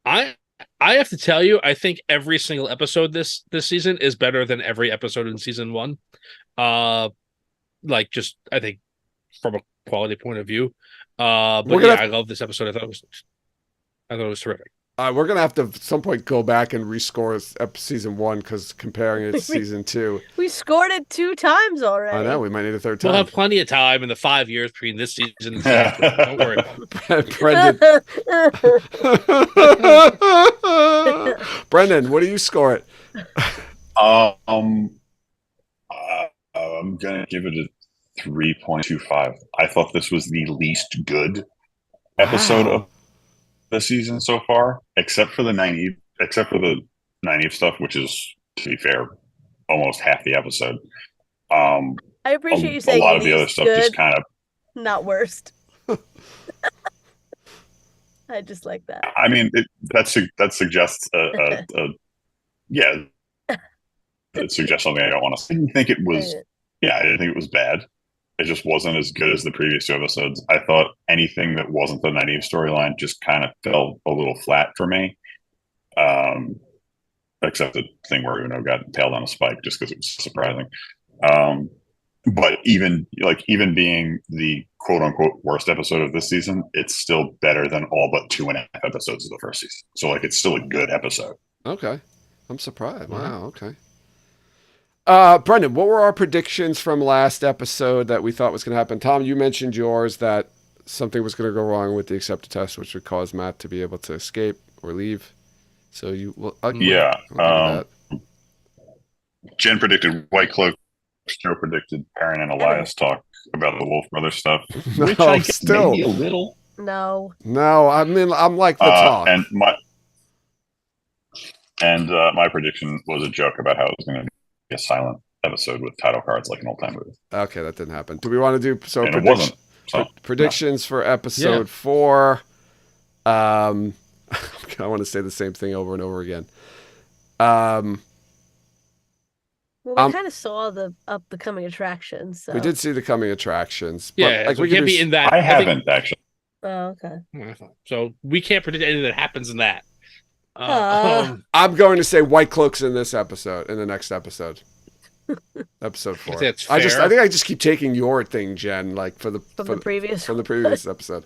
I have to tell you, I think every single episode this season is better than every episode in season 1. Like, just I think from a quality point of view. But We're gonna I love this episode. I thought it was terrific. We're going to have to at some point go back and rescore season 1 because comparing it to season 2. We scored it 2 times already. I know, we might need a third We'll time. have plenty of time in the 5 years between this season and season 2. Don't worry about it. Brendan. Brendan, what do you score it? I'm gonna give it a 3.25. I thought this was the least good episode of the season so far, except for the Nynaeve stuff, which is, to be fair, almost half the episode. I appreciate you saying a lot of the other least stuff good, just kind of. not worst. I just like that. I mean, that suggests a suggest something I don't want to. I didn't think it was. Yeah, I didn't think it was bad. It just wasn't as good as the previous two episodes. I thought anything that wasn't the Nynaeve storyline just kind of fell a little flat for me. Except the thing where Uno got impaled on a spike, just because it was surprising. But even being the quote unquote worst episode of this season, it's still better than all but 2.5 episodes of the first season. So it's still a good episode. Okay. I'm surprised. Wow. Okay. Brendan, what were our predictions from last episode that we thought was going to happen? Tom, you mentioned yours, that something was going to go wrong with the accepted test, which would cause Matt to be able to escape or leave. So you will. Jen predicted White Cloak. Joe predicted Perrin and Elias talk about the Wolf Brothers stuff. Which I guess still maybe a little. No. I mean, I'm like the talk. And my prediction was a joke about how it was going to be a silent episode with title cards like an old time movie. Okay, that didn't happen. Do we want to do it wasn't. So, predictions for episode 4? I want to say the same thing over and over again. Well, we kind of saw the coming attractions. So. We did see the coming attractions. But yeah, we can't be in that. I haven't actually. Oh, okay. So we can't predict anything that happens in that. I'm going to say White Cloak's in this episode, in the next episode. Episode 4. I think I just keep taking your thing, Jen, like from the previous episode.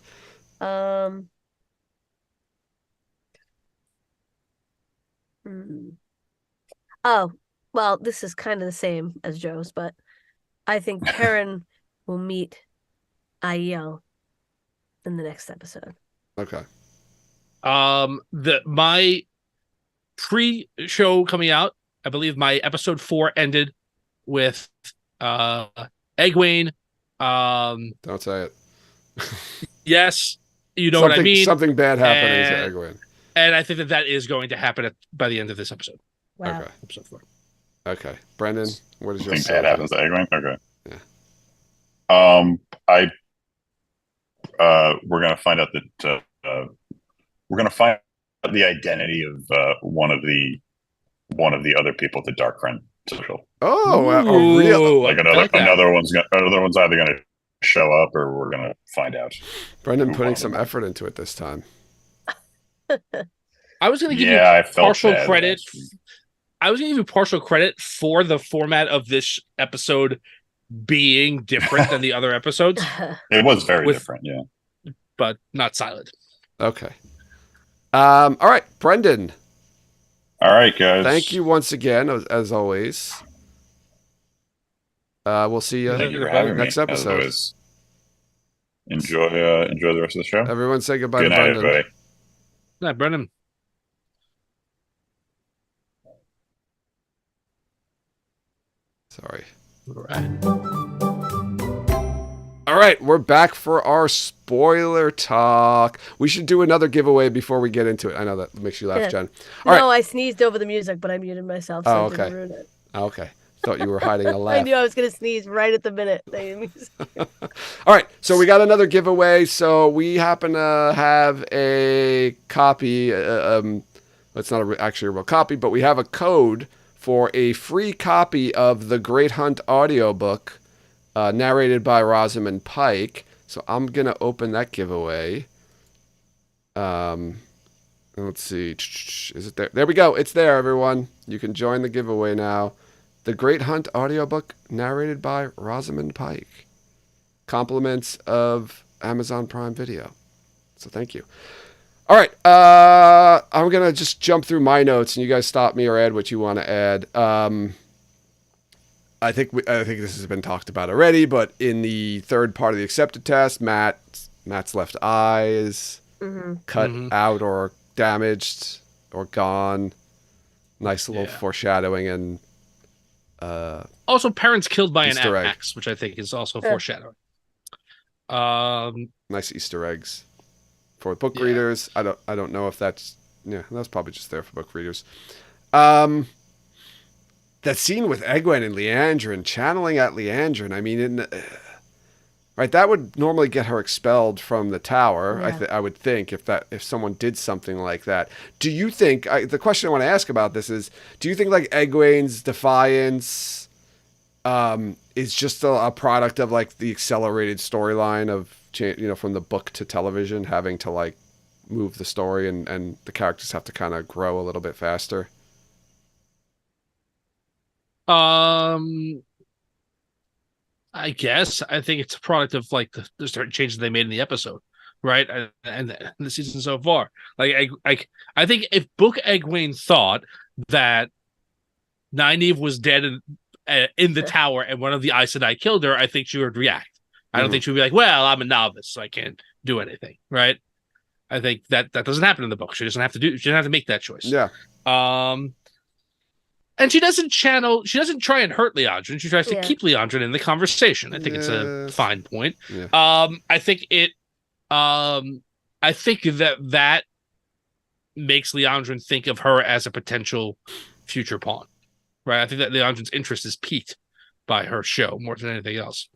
Oh, well, this is kind of the same as Joe's, but I think Perrin will meet Aiel in the next episode. Okay. My pre-show coming out, I believe my episode 4 ended with Aguane. Don't say it. Yes, you know what I mean. Something bad happening to Aguane. And I think that is going to happen by the end of this episode. Wow. Okay. Episode 4. Okay. Brendan, what is your bad happens to Aguane? Okay. Yeah. We're gonna find out that we're gonna find out the identity of one of the other people at the Dark Friend social. Oh, real? Like another one's either gonna show up or we're gonna find out. Brendan putting some effort into it this time. I was gonna give you partial credit. I was going to give you partial credit for the format of this episode being different than the other episodes. It was very different, yeah. But not silent. Okay. All right, Brendan. All right, guys. Thank you once again, as always. We'll see you next episode. Enjoy the rest of the show. Everyone say goodbye to Brendan. Everybody. Good night, Brendan. Sorry. All right, we're back for our spoiler talk. We should do another giveaway before we get into it. I know that makes you laugh, Jen. All right. I sneezed over the music, but I muted myself, so I didn't ruin it. Okay. Thought you were hiding a laugh. I knew I was going to sneeze right at the minute. All right, so we got another giveaway. So we happen to have a copy. It's not actually a real copy, but we have a code for a free copy of the Great Hunt audiobook narrated by Rosamund Pike. So I'm going to open that giveaway. Let's see. Is it there? There we go. It's there, everyone. You can join the giveaway now. The Great Hunt audiobook narrated by Rosamund Pike. Compliments of Amazon Prime Video. So thank you. All right, I'm going to just jump through my notes, and you guys stop me or add what you want to add. I think this has been talked about already, but in the third part of the accepted test, Matt's left eye is cut out or damaged or gone. Nice little foreshadowing and also parents killed by Easter an egg. axe, which I think is also foreshadowing. Nice Easter eggs. For book readers, I don't know if that's probably just there for book readers. That scene with Edwin and Liondren, channeling at Liondren. I mean, Right, that would normally get her expelled from the tower. Yeah. I would think if someone did something like that. Do you think the question I want to ask about this is: do you think like Egwene's defiance is just a product of like the accelerated storyline of from the book to television, having to like move the story and the characters have to kind of grow a little bit faster? I guess I think it's a product of like the certain changes they made in the episode, right? And the season so far. Like I think if Book Egwene thought that Nynaeve was dead in the tower and one of the Aes Sedai killed her, I think she would react. I don't think she would be like, "Well, I'm a novice, so I can't do anything." Right? I think that doesn't happen in the book. She doesn't have to make that choice. Yeah. And she doesn't try and hurt Liondren. She tries to keep Liondren in the conversation. I think it's a fine point. Yeah. I think that makes Liondren think of her as a potential future pawn. Right? I think that Liondren's interest is piqued by her show more than anything else.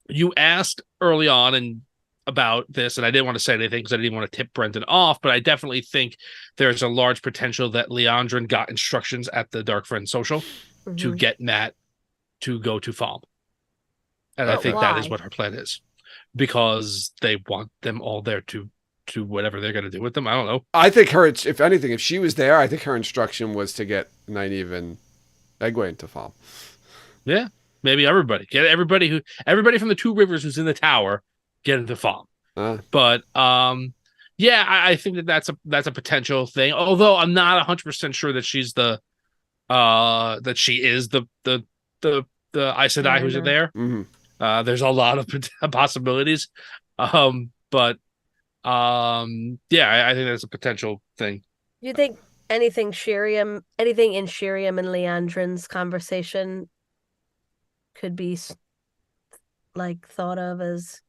You asked early on about this, and I didn't want to say anything because I didn't want to tip Brendan off, but I definitely think there's a large potential that Liondren got instructions at the Dark Friend social to get Matt to go to Falm. And I think that is what her plan is, because they want them all there to whatever they're going to do with them. I don't know. I think if anything, if she was there, I think her instruction was to get Nynaeve and Egwene to Falm. Yeah, maybe everybody. Get everybody from the Two Rivers who's in the tower, get into Falm. But yeah, I think that's a potential thing. Although I'm not 100% sure that she's that she is the Aes Sedai who's there. There's a lot of possibilities. But yeah, I think that's a potential thing. Do you think anything in Sheriam and Liondren's conversation could be like thought of as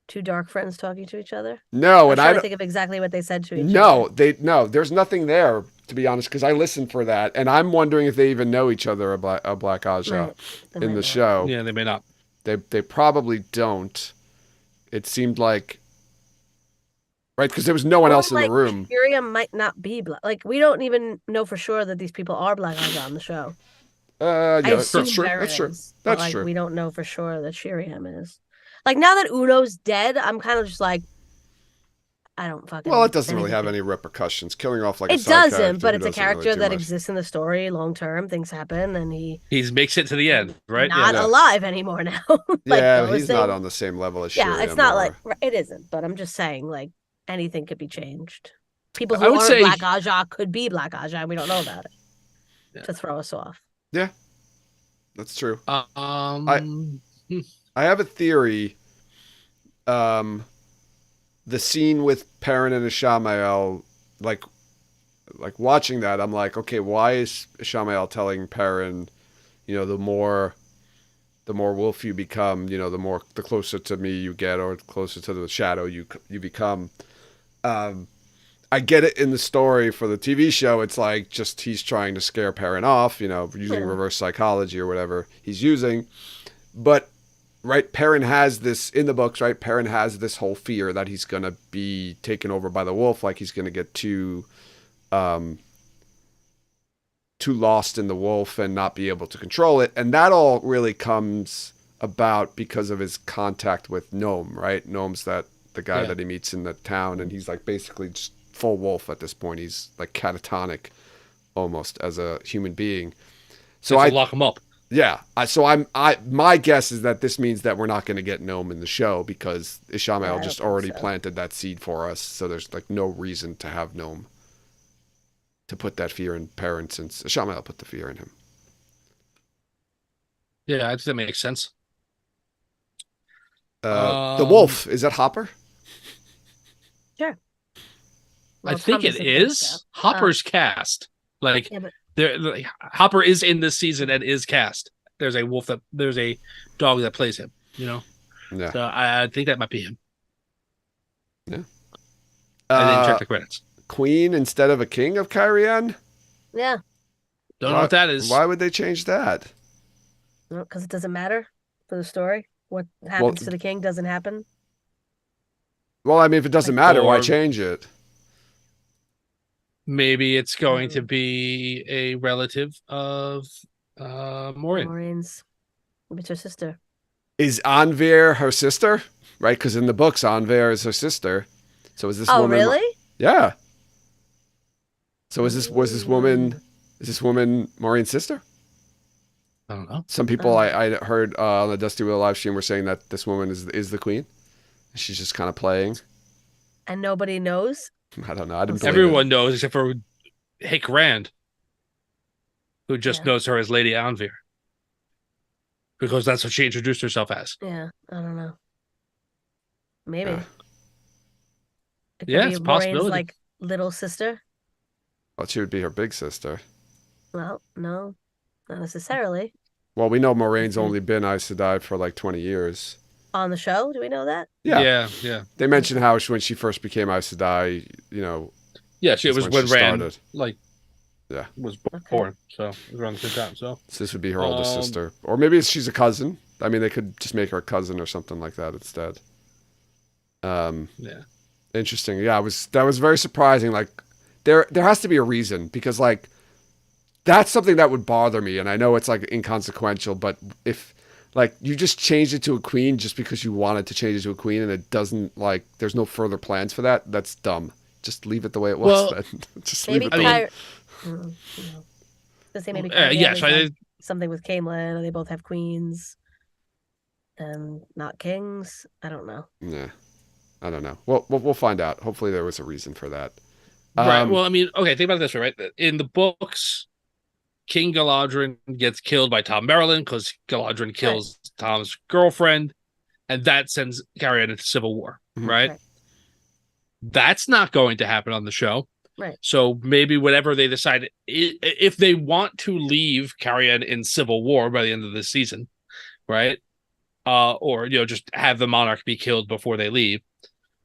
two dark friends talking to each other? No, I'm trying to think of exactly what they said to each other. No, there's nothing there, to be honest, because I listened for that, and I'm wondering if they even know each other, a Black Aja, in the show. Yeah, they may not. They probably don't. It seemed like, right, because there was no one else in the room. Sheriam might not be black. Like, we don't even know for sure that these people are Black Aja on the show. Yeah, that's true. That's true. We don't know for sure that Sheriam is. Like, now that Uno's dead, I'm kind of just like, I don't fucking. Well, it doesn't really have any repercussions. Killing off like it a side doesn't, but it's a character really that exists in the story long term. Things happen, and he makes it to the end, right? Not alive anymore now. He's not on the same level as Sheriam. Yeah, it's not like it isn't. But I'm just saying, like, anything could be changed. People who aren't Black Aja could be Black Aja, and we don't know about it to throw us off. Yeah, that's true. I have a theory. The scene with Perrin and Ishamael, like watching that, I'm like, okay, why is Ishamael telling Perrin, the more wolf you become, the closer to me you get, or closer to the shadow you become. I get it in the story for the TV show. It's like just he's trying to scare Perrin off, using reverse psychology or whatever he's using. But right, Perrin has this in the books, right? Perrin has this whole fear that he's going to be taken over by the wolf, like he's going to get too lost in the wolf and not be able to control it. And that all really comes about because of his contact with Gnome, right? Gnome's the guy that he meets in the town, and he's like basically just full wolf at this point. He's like catatonic almost as a human being. So I lock him up. Yeah. My guess is that this means that we're not going to get Gnome in the show because Ishamael just already planted that seed for us. So there's like no reason to have Gnome to put that fear in Perrin, since Ishamael put the fear in him. Yeah, I think that makes sense. The wolf, is that Hopper? Sure. Well, I think it is. So. Hopper's cast. Like, Hopper is in this season and is cast. There's a dog that plays him, Yeah. So I think that might be him. Yeah. I didn't check the credits. Queen instead of a king of Cairhien? Yeah. Don't know what that is. Why would they change that? Because it doesn't matter. for the story? What happens to the king doesn't happen? Well, I mean, if it doesn't matter, why change it? Maybe it's going to be a relative of Moiraine. Moiraine's. It's her sister. Is Anvir her sister? Right? Because in the books, Anvir is her sister. So is this woman... Oh, really? Yeah. So is this woman Maureen's sister? I don't know. Some people I heard on the Dusty Wheel live stream were saying that this woman is the queen. She's just kind of playing. And nobody knows? I don't know. I didn't. Everyone knows except for Hick Rand, who just knows her as Lady Anvir, because that's what she introduced herself as. Yeah, I don't know. Maybe. It could Yeah, be it's a possibility. Maureen's, like, little sister. Well, she would be her big sister. Well, no, not necessarily. Well, we know Maureen's only been Aes Sedai for like 20 years. On the show, do we know that? Yeah. They mentioned how when she first became Aes Sedai, you know. Yeah, it was when Rand started. was born, so it was around the same time. So this would be her older sister, or maybe she's a cousin. I mean, they could just make her a cousin or something like that instead. Interesting. Yeah, that was very surprising. Like, there has to be a reason, because like that's something that would bother me, and I know it's like inconsequential, but if like you just changed it to a queen just because you wanted to change it to a queen, and it doesn't, like, there's no further plans for that, that's dumb. Just leave it the way it was. Then. Just maybe leave it something with Caemlyn, or they both have queens and not kings. I don't know. Yeah, I don't know. We'll find out. Hopefully there was a reason for that. Right. Well, I mean, okay, think about it this way, right? In the books, King Galadrin gets killed by Tom Merrilin because Galadrin kills Tom's girlfriend, and that sends Carian into civil war, right? That's not going to happen on the show. Right. So maybe whatever they decide, if they want to leave Carian in civil war by the end of this season, right? Or, you know, just have the monarch be killed before they leave.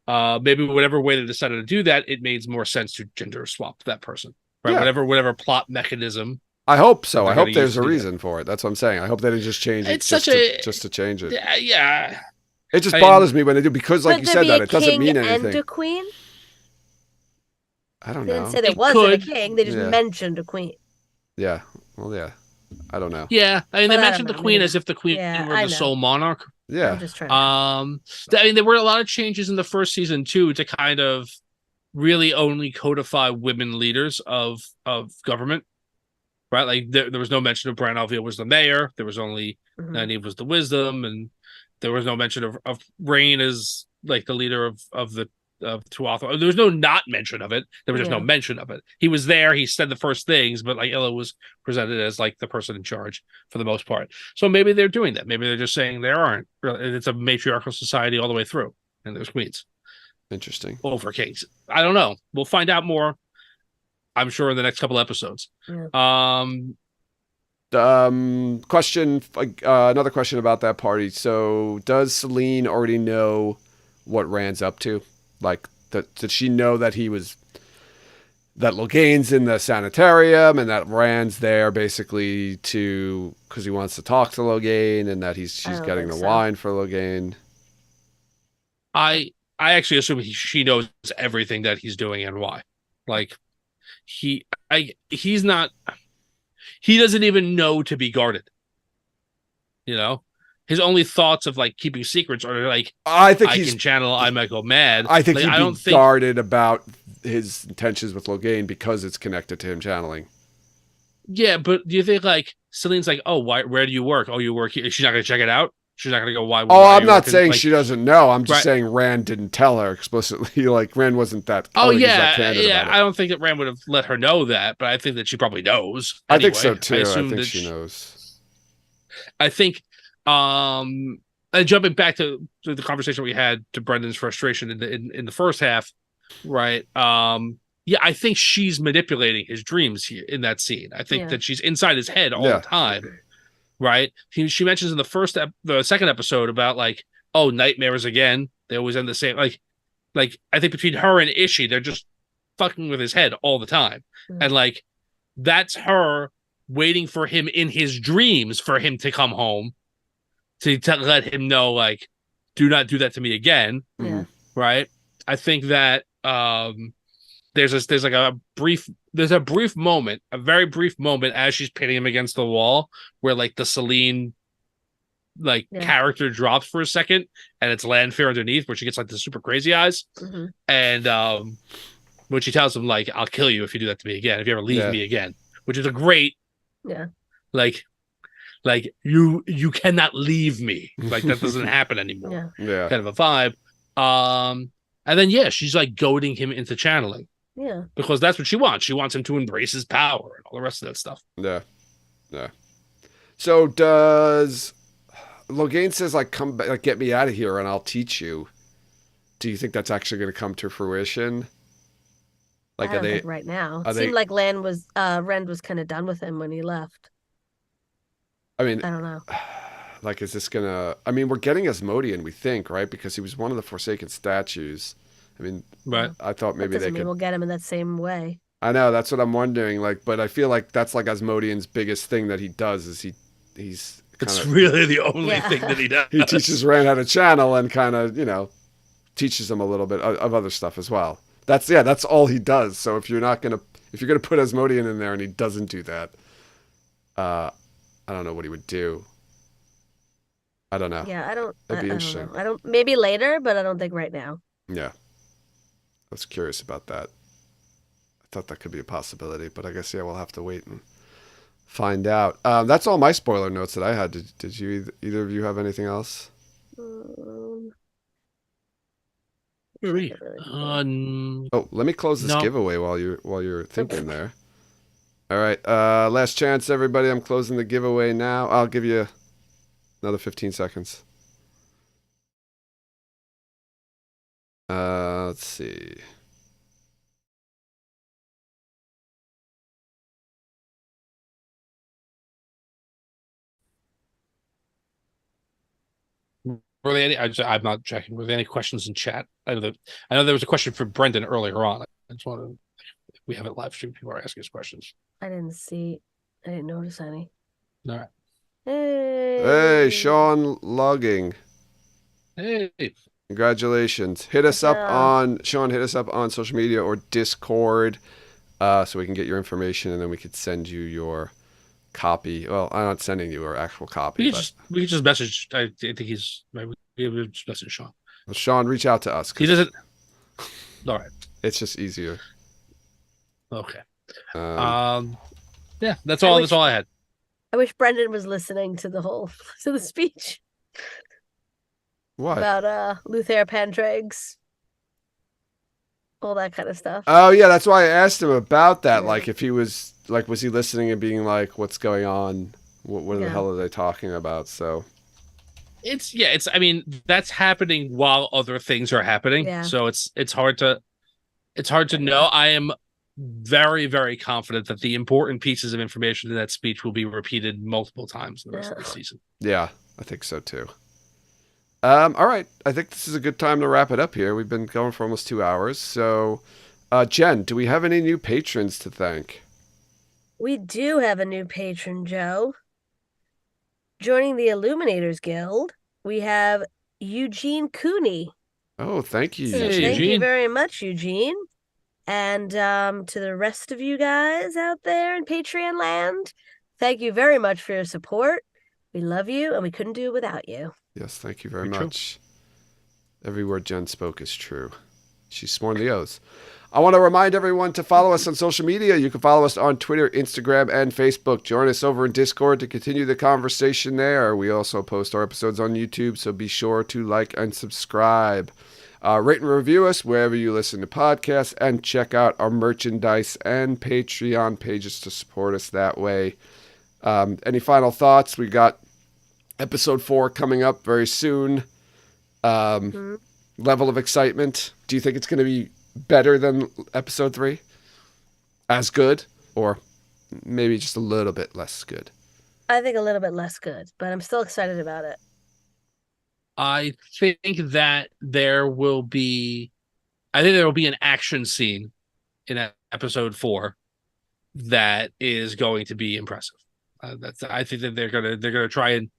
Maybe whatever way they decided to do that, it makes more sense to gender swap that person, right? Yeah. Whatever plot mechanism. I hope so. I hope there's a reason for it. That's what I'm saying. I hope they didn't just change it. It's just to change it. Yeah. It just bothers me when they do, because, like you said, that it doesn't mean anything. And a queen? I don't They know. didn't say there wasn't a king. They just mentioned a queen. Yeah. Well, yeah. I don't know. Yeah. I mean, they mentioned the queen as if the queen were the sole monarch. Yeah. I'm just trying. I mean, there were a lot of changes in the first season too to kind of really only codify women leaders of government, right? Like there was no mention of Bran Alvia was the mayor. There was only Nynaeve was the wisdom, and there was no mention of Rain as like the leader of the Tuatha. There was no not mention of it. There was just no mention of it. He was there. He said the first things, but like Illa was presented as like the person in charge for the most part. So maybe they're doing that. Maybe they're just saying there aren't. It's a matriarchal society all the way through, and there's queens. Interesting. Over kings. I don't know. We'll find out more, I'm sure, in the next couple episodes. Yeah. Question. Another question about that party. So, does Selene already know what Rand's up to? Like, did she know that that Logain's in the sanitarium, and that Rand's there basically because he wants to talk to Logain, and that she's getting the wine for Logain? I actually assume she knows everything that he's doing and why. Like, he's not. He doesn't even know to be guarded. You know, his only thoughts of like keeping secrets are like, I can channel. I might go mad. I think he'd be guarded about his intentions with Logain because it's connected to him channeling. Yeah, but do you think like Celine's like, oh, where do you work? Oh, you work here. She's not going to check it out. She's not going to go, why? Oh, I'm not saying she doesn't know. I'm just saying Rand didn't tell her explicitly. Like, Rand wasn't that. Oh, yeah. I don't think that Rand would have let her know that, but I think that she probably knows. Anyway. I think so, too. I think she knows. I think, and jumping back to the conversation we had to Brendan's frustration in the first half, right? Yeah, I think she's manipulating his dreams here in that scene. I think that she's inside his head all the time. Right. She mentions in the second episode about like, oh, nightmares again. They always end the same. Like I think between her and Ishi, they're just fucking with his head all the time. And like, that's her waiting for him in his dreams for him to come home. to let him know, like, do not do that to me again. Yeah. Right. I think that there's a brief moment, a very brief moment as she's pinning him against the wall where like the Celine character drops for a second and it's Lanfear underneath where she gets like the super crazy eyes. Mm-hmm. And when she tells him like, I'll kill you if you do that to me again, if you ever leave me again, which is a great like you cannot leave me. Like that doesn't happen anymore. Yeah. Kind of a vibe. And then she's like goading him into channeling. Yeah. Because that's what she wants. She wants him to embrace his power and all the rest of that stuff. Yeah. Yeah. So does Logan says like come back, like get me out of here and I'll teach you. Do you think that's actually going to come to fruition? Like I don't think right now. It seemed like Rand was kind of done with him when he left. I mean, I don't know. Like, is this gonna? I mean, we're getting Asmodean, we think, right? Because he was one of the Forsaken statues. I mean, right. I thought maybe they could. We'll get him in that same way. I know, that's what I'm wondering. Like, but I feel like that's like Asmodean's biggest thing that he does is he's. It's really the only thing that he does. He teaches Rand how to channel and kind of teaches him a little bit of other stuff as well. That's all he does. So if you're gonna put Asmodean in there and he doesn't do that, I don't know what he would do. I don't know. Yeah, I don't. It'd be I interesting. don't know. I don't. Maybe later, but I don't think right now. Yeah, I was curious about that. I thought that could be a possibility, but I guess we'll have to wait and find out. That's all my spoiler notes that I had. Did you either of you have anything else? Oh, let me close this giveaway while you're thinking there. All right, last chance, everybody. I'm closing the giveaway now. I'll give you another 15 seconds. Let's see. Were there any? I'm not checking. Were there any questions in chat? I know there was a question for Brendan earlier on. I just want to. We have it live stream. People are asking us questions. I didn't notice any. All right. Hey, Sean logging. Hey. Congratulations. Hit us up on social media or Discord so we can get your information and then we could send you your copy. Well, I'm not sending you our actual copy. We can just message. I think he's. We just message Sean. Well, Sean, reach out to us. He doesn't. All right. It's just easier. Okay. Yeah, that's all. That's all I had. I wish Brendan was listening to the speech. What? About Luther Pandregs. All that kind of stuff. Oh yeah, that's why I asked him about that. Yeah. Like if he was was he listening and being like, what's going on? What the hell are they talking about? So I mean, that's happening while other things are happening. Yeah. So it's hard to know. I am very, very confident that the important pieces of information in that speech will be repeated multiple times in the rest of the season. Yeah, I think so too. All right. I think this is a good time to wrap it up here. We've been going for almost 2 hours. So, Jen, do we have any new patrons to thank? We do have a new patron, Joe. Joining the Illuminators Guild, we have Eugene Cooney. Oh, thank you, Eugene. Thank you very much, Eugene. And to the rest of you guys out there in Patreon land, thank you very much for your support. We love you, and we couldn't do it without you. Yes, thank you very much. Every word Jen spoke is true. She's sworn the oaths. I want to remind everyone to follow us on social media. You can follow us on Twitter, Instagram, and Facebook. Join us over in Discord to continue the conversation there. We also post our episodes on YouTube, so be sure to like and subscribe. Rate and review us wherever you listen to podcasts, and check out our merchandise and Patreon pages to support us that way. Any final thoughts? We got episode 4 coming up very soon. Level of excitement. Do you think it's going to be better than episode 3? As good? Or maybe just a little bit less good? I think a little bit less good, but I'm still excited about it. I think that there will be an action scene in episode 4 that is going to be impressive. I think that they're gonna try and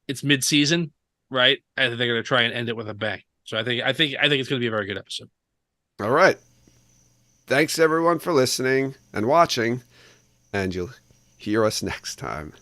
it's mid-season, right? I think they're going to try and end it with a bang. So I think it's going to be a very good episode. All right. Thanks everyone for listening and watching, and you'll hear us next time.